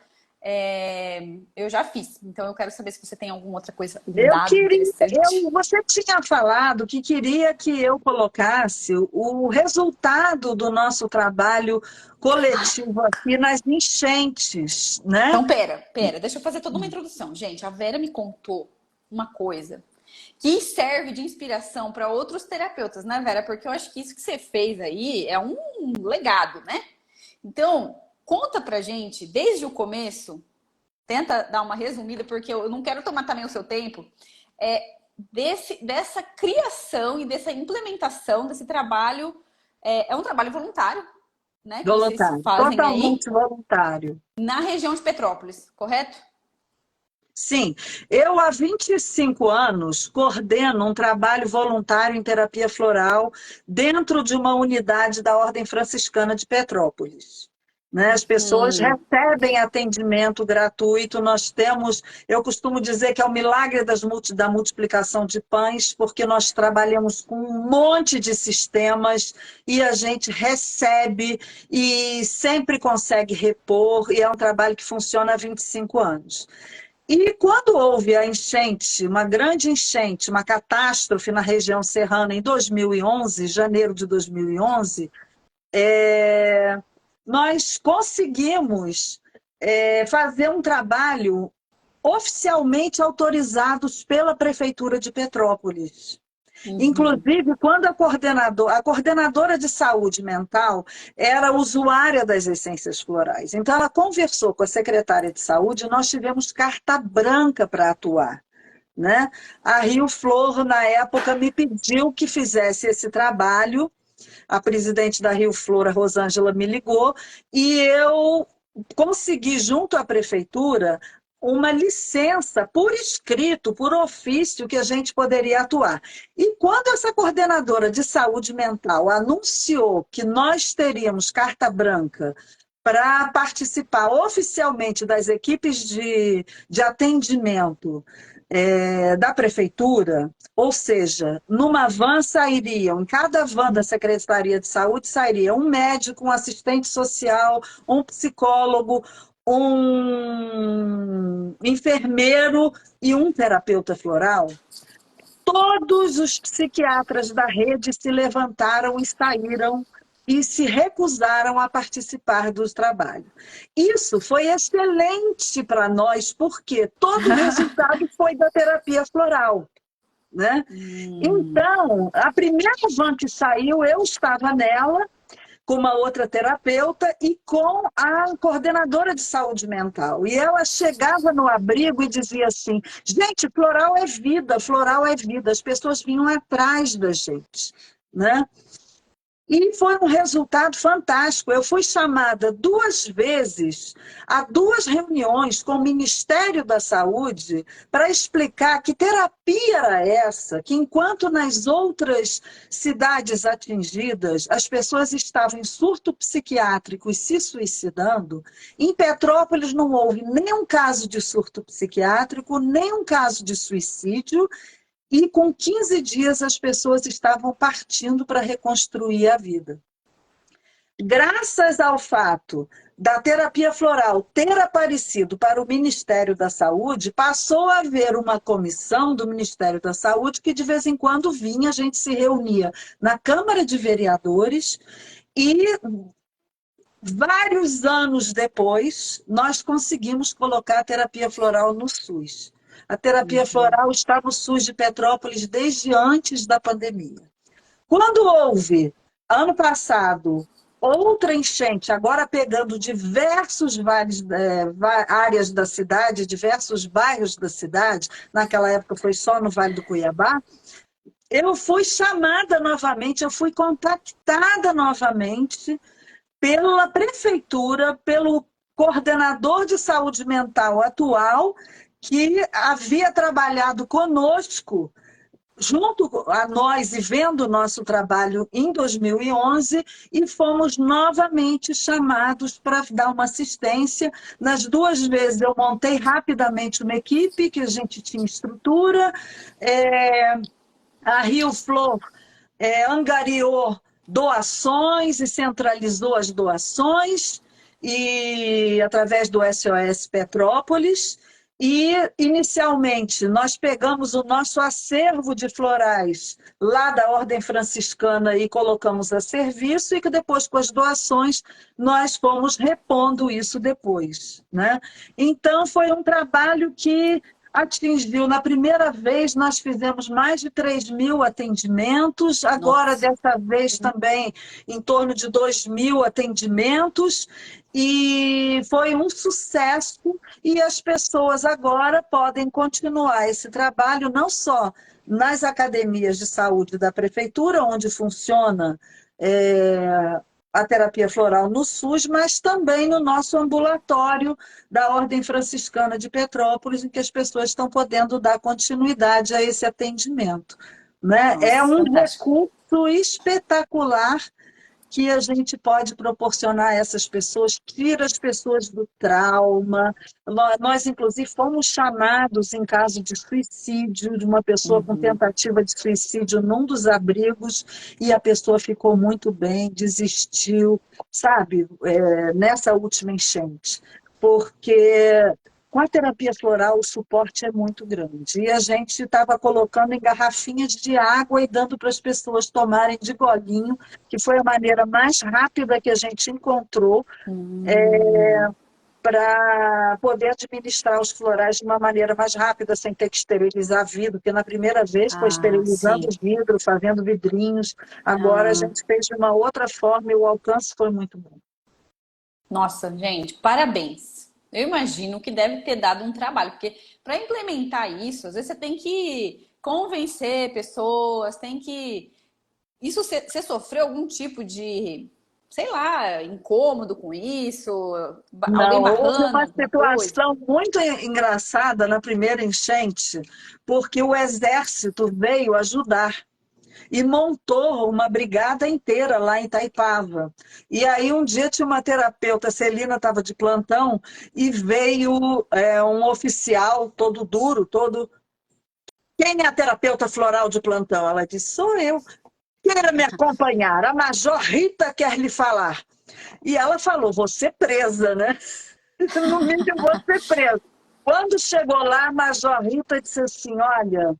eu já fiz. Então eu quero saber se você tem alguma outra coisa, interessante. Você tinha falado que queria que eu colocasse o resultado do nosso trabalho coletivo aqui nas enchentes, né? Então, pera, deixa eu fazer toda uma introdução. Gente, a Vera me contou uma coisa que serve de inspiração para outros terapeutas, né, Vera? Porque eu acho que isso que você fez aí é um legado, né? Então, conta pra gente, desde o começo, tenta dar uma resumida, porque eu não quero tomar também o seu tempo, dessa criação e dessa implementação desse trabalho. É um trabalho voluntário, né? Que Voluntário, vocês fazem totalmente aí, voluntário. na região de Petrópolis, correto? Sim, eu há 25 anos coordeno um trabalho voluntário em terapia floral dentro de uma unidade da Ordem Franciscana de Petrópolis. Né? As pessoas recebem atendimento gratuito, nós temos, eu costumo dizer que é o milagre da multiplicação de pães, porque nós trabalhamos com um monte de sistemas e a gente recebe e sempre consegue repor, e é um trabalho que funciona há 25 anos. E quando houve a enchente, uma grande enchente, uma catástrofe na região serrana em 2011, janeiro de 2011, nós conseguimos fazer um trabalho oficialmente autorizados pela Prefeitura de Petrópolis. Inclusive, quando a coordenadora de saúde mental era usuária das essências florais. Então, ela conversou com a secretária de saúde e nós tivemos carta branca para atuar. Né? A Rio Flor, na época, me pediu que fizesse esse trabalho. A presidente da Rio Flor, a Rosângela, me ligou e eu consegui, junto à prefeitura, uma licença por escrito, por ofício, que a gente poderia atuar. E quando essa coordenadora de saúde mental anunciou que nós teríamos carta branca para participar oficialmente das equipes de atendimento da prefeitura, ou seja, numa van sairiam, em cada van da Secretaria de Saúde sairia um médico, um assistente social, um psicólogo, um enfermeiro e um terapeuta floral. Todos os psiquiatras da rede se levantaram e saíram e se recusaram a participar do trabalho. Isso foi excelente para nós, porque todo o resultado foi da terapia floral. Né? Então, a primeira van que saiu, eu estava nela, com uma outra terapeuta e com a coordenadora de saúde mental. E ela chegava no abrigo e dizia assim, gente, floral é vida, floral é vida. As pessoas vinham atrás da gente. Né? E foi um resultado fantástico. Eu fui chamada 2 vezes a 2 reuniões com o Ministério da Saúde para explicar que terapia era essa, que enquanto nas outras cidades atingidas as pessoas estavam em surto psiquiátrico e se suicidando, em Petrópolis não houve nenhum caso de surto psiquiátrico, nenhum caso de suicídio, e com 15 dias as pessoas estavam partindo para reconstruir a vida. Graças ao fato da terapia floral ter aparecido para o Ministério da Saúde, passou a haver uma comissão do Ministério da Saúde que de vez em quando vinha, a gente se reunia na Câmara de Vereadores e vários anos depois nós conseguimos colocar a terapia floral no SUS. A terapia floral está no SUS de Petrópolis desde antes da pandemia. Quando houve, ano passado, outra enchente, agora pegando diversos áreas da cidade, diversos bairros da cidade, naquela época foi só no Vale do Cuiabá, eu fui chamada novamente, eu fui contactada novamente pela prefeitura, pelo coordenador de saúde mental atual, que havia trabalhado conosco, junto a nós e vendo o nosso trabalho em 2011, e fomos novamente chamados para dar uma assistência. Nas 2 vezes eu montei rapidamente uma equipe, que a gente tinha estrutura, a Rio Flor angariou doações e centralizou as doações, e através do SOS Petrópolis. E, inicialmente, nós pegamos o nosso acervo de florais lá da Ordem Franciscana e colocamos a serviço, e que depois, com as doações, nós fomos repondo isso depois. Né? Então, foi um trabalho que atingiu, na primeira vez, nós fizemos mais de 3.000 atendimentos, agora, dessa vez, também, em torno de 2.000 atendimentos, e foi um sucesso, e as pessoas agora podem continuar esse trabalho, não só nas academias de saúde da prefeitura, onde funciona a terapia floral no SUS, mas também no nosso ambulatório da Ordem Franciscana de Petrópolis, em que as pessoas estão podendo dar continuidade a esse atendimento. Né? Nossa, é um fantástico. recurso espetacular que a gente pode proporcionar a essas pessoas, tira as pessoas do trauma. Nós, inclusive, fomos chamados em caso de suicídio, de uma pessoa com tentativa de suicídio num dos abrigos, e a pessoa ficou muito bem, desistiu, sabe, nessa última enchente. Porque Com a terapia floral, o suporte é muito grande. E a gente estava colocando em garrafinhas de água e dando para as pessoas tomarem de golinho, que foi a maneira mais rápida que a gente encontrou para poder administrar os florais de uma maneira mais rápida, sem ter que esterilizar vidro, porque na primeira vez foi Ah, esterilizando sim. o vidro, fazendo vidrinhos. Agora a Ah, gente fez de uma outra forma e o alcance foi muito bom. nossa, gente, parabéns. Eu imagino que deve ter dado um trabalho, porque para implementar isso, às vezes você tem que convencer pessoas, tem que. Isso você sofreu algum tipo de, sei lá, incômodo com isso? Alguém Não, houve barrando uma alguma coisa? situação muito engraçada na primeira enchente, porque o exército veio ajudar e montou uma brigada inteira lá em Itaipava. E aí um dia tinha uma terapeuta, a Celina estava de plantão, e veio um oficial todo duro, todo... Quem é a terapeuta floral de plantão? Ela disse, sou eu. Queira me acompanhar, a Major Rita quer lhe falar. E ela falou, você presa, né? No mínimo, você presa. Quando chegou lá, a Major Rita disse assim, olha,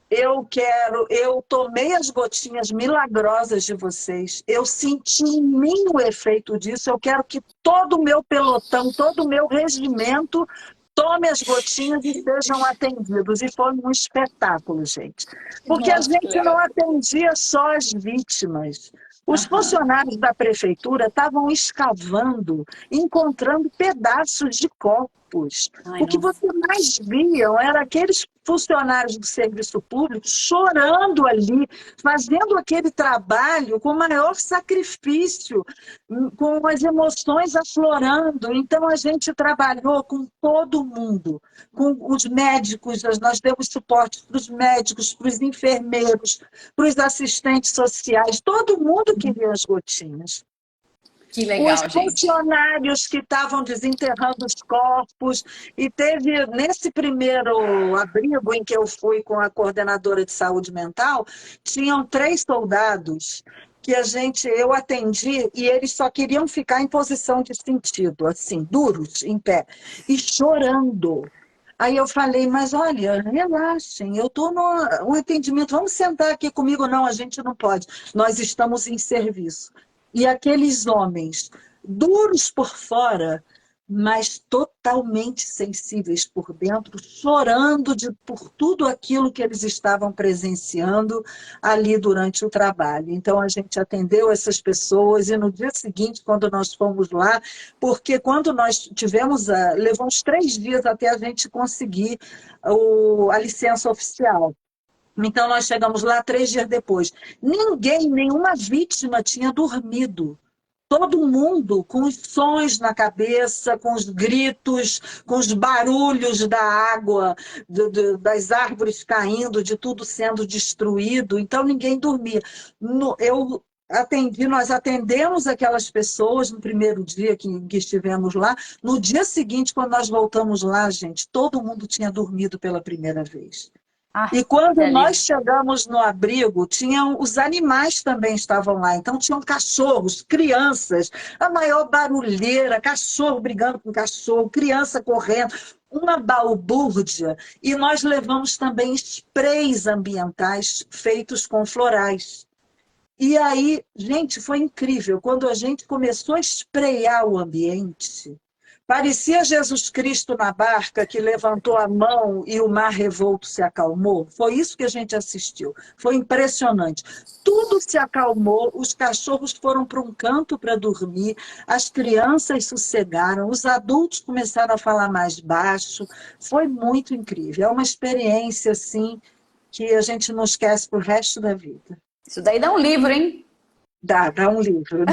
eu tomei as gotinhas milagrosas de vocês, eu senti em mim o efeito disso, eu quero que todo o meu pelotão, todo o meu regimento tome as gotinhas e sejam atendidos. E foi um espetáculo, gente. Porque a Nossa, que gente não legal. atendia só as vítimas. Os Aham. funcionários da prefeitura estavam escavando, encontrando pedaços de corpos. Ai, O que nossa. você mais viam era aqueles funcionários do serviço público chorando ali, fazendo aquele trabalho com maior sacrifício, com as emoções aflorando. Então, a gente trabalhou com todo mundo, com os médicos, nós demos suporte para os médicos, para os enfermeiros, para os assistentes sociais, todo mundo queria as gotinhas. Que Os legal, gente. funcionários que estavam desenterrando os corpos, e teve, nesse primeiro abrigo em que eu fui com a coordenadora de saúde mental, tinham 3 soldados que eu atendi e eles só queriam ficar em posição de sentido, assim, duros, em pé, e chorando. Aí eu falei, mas olha, relaxem, eu estou no atendimento, vamos sentar aqui comigo. Não, a gente não pode, nós estamos em serviço. E aqueles homens, duros por fora, mas totalmente sensíveis por dentro, chorando por tudo aquilo que eles estavam presenciando ali durante o trabalho. Então, a gente atendeu essas pessoas e no dia seguinte, quando nós fomos lá, porque quando nós tivemos, levou uns 3 dias até a gente conseguir a licença oficial. Então, nós chegamos lá 3 dias depois. Ninguém, nenhuma vítima tinha dormido. Todo mundo com os sons na cabeça, com os gritos, com os barulhos da água, das árvores caindo, de tudo sendo destruído. Então, ninguém dormia. Nós atendemos aquelas pessoas no primeiro dia que estivemos lá. No dia seguinte, quando nós voltamos lá, gente, todo mundo tinha dormido pela primeira vez. Ai, E que quando nós alívio. chegamos no abrigo, os animais também estavam lá. Então, tinham cachorros, crianças, a maior barulheira, cachorro brigando com cachorro, criança correndo, uma balbúrdia. E nós levamos também sprays ambientais feitos com florais. E aí, gente, foi incrível. Quando a gente começou a sprayar o ambiente, parecia Jesus Cristo na barca que levantou a mão e o mar revolto se acalmou. Foi isso que a gente assistiu. Foi impressionante. Tudo se acalmou, os cachorros foram para um canto para dormir, as crianças sossegaram, os adultos começaram a falar mais baixo. Foi muito incrível. É uma experiência, assim, que a gente não esquece para o resto da vida. Isso daí dá um livro, hein? Dá um livro.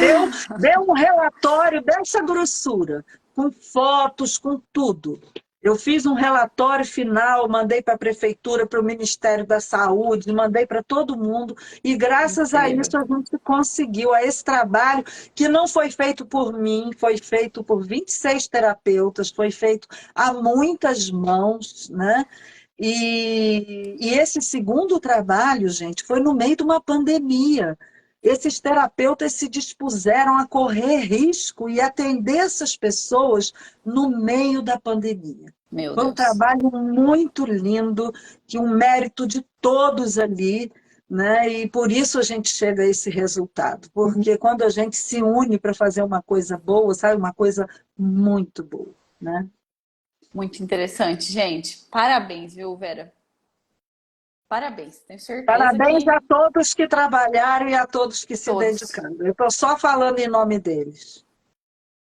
Deu um relatório dessa grossura, com fotos, com tudo. Eu fiz um relatório final, mandei para a prefeitura, para o Ministério da Saúde, mandei para todo mundo, e graças a Incrível. isso a gente conseguiu, a esse trabalho, que não foi feito por mim, foi feito por 26 terapeutas, foi feito a muitas mãos, né? E esse segundo trabalho, gente, foi no meio de uma pandemia. Esses terapeutas se dispuseram a correr risco e atender essas pessoas no meio da pandemia. Meu Foi um Deus. trabalho muito lindo, que um mérito de todos ali, né? E por isso a gente chega a esse resultado. Porque quando a gente se une para fazer uma coisa boa, sabe, uma coisa muito boa, né? Muito interessante, gente. Parabéns, viu, Vera? Parabéns. Tenho certeza Parabéns que a todos que trabalharam e a todos que se todos. dedicaram. Eu estou só falando em nome deles.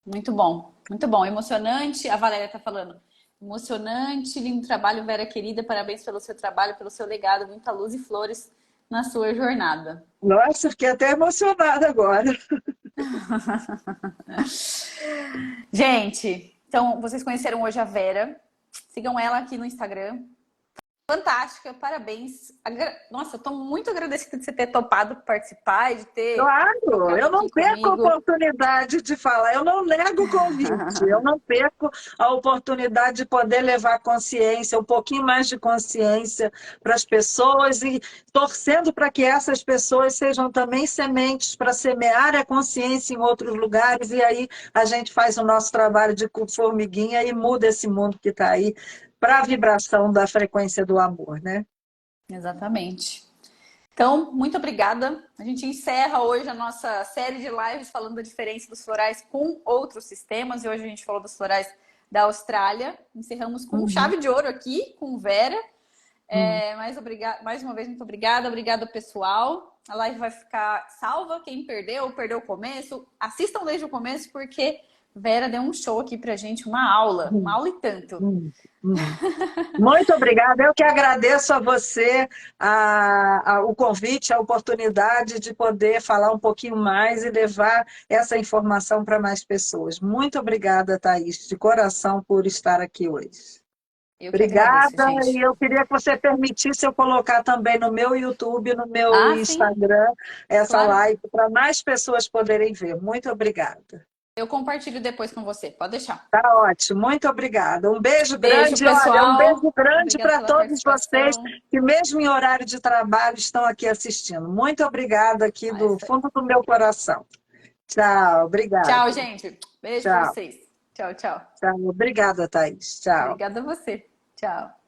Muito bom, muito bom. Emocionante. A Valéria está falando. Emocionante, lindo trabalho, Vera querida. Parabéns pelo seu trabalho, pelo seu legado. Muita luz e flores na sua jornada. Nossa, fiquei até emocionada agora. Gente, então vocês conheceram hoje a Vera. Sigam ela aqui no Instagram. Fantástica, parabéns. Nossa, eu estou muito agradecida de você ter topado participar e de ter Claro, trocado eu não aqui perco a comigo. oportunidade de falar, eu não nego o convite, eu não perco a oportunidade de poder levar consciência, um pouquinho mais de consciência para as pessoas e torcendo para que essas pessoas sejam também sementes para semear a consciência em outros lugares e aí a gente faz o nosso trabalho de formiguinha e muda esse mundo que está aí para a vibração da frequência do amor, né? Exatamente. Então, muito obrigada. A gente encerra hoje a nossa série de lives falando da diferença dos florais com outros sistemas. E hoje a gente falou dos florais da Austrália. Encerramos com Uhum, chave de ouro aqui, com Vera. uhum. Mais uma vez, muito obrigada. Obrigada, pessoal. A live vai ficar salva. Quem perdeu, perdeu o começo. Assistam desde o começo, porque Vera deu um show aqui pra gente, uma Uhum. aula e tanto. Uhum. Uhum. Muito obrigada. Eu que agradeço a você o convite, a oportunidade de poder falar um pouquinho mais e levar essa informação para mais pessoas. Muito obrigada, Thaís, de coração, por estar aqui hoje. Eu que agradeço, Obrigada, e gente. eu queria que você permitisse eu colocar também no meu YouTube, no meu Ah, sim, Instagram, essa claro. live para mais pessoas poderem ver. Muito obrigada. Eu compartilho depois com você. Pode deixar. Tá ótimo, muito obrigada. Um beijo Beijo, grande, olha, um beijo pessoal. grande Obrigada para pela todos vocês participação. que mesmo em horário de trabalho estão aqui assistindo. Muito obrigada aqui Ah, do isso aí. fundo do meu coração. Tchau, Tchau, obrigada. gente. Beijo pra Tchau, vocês. Tchau, tchau. tchau. Obrigada, Thaís. Tchau. Obrigada a você. Tchau.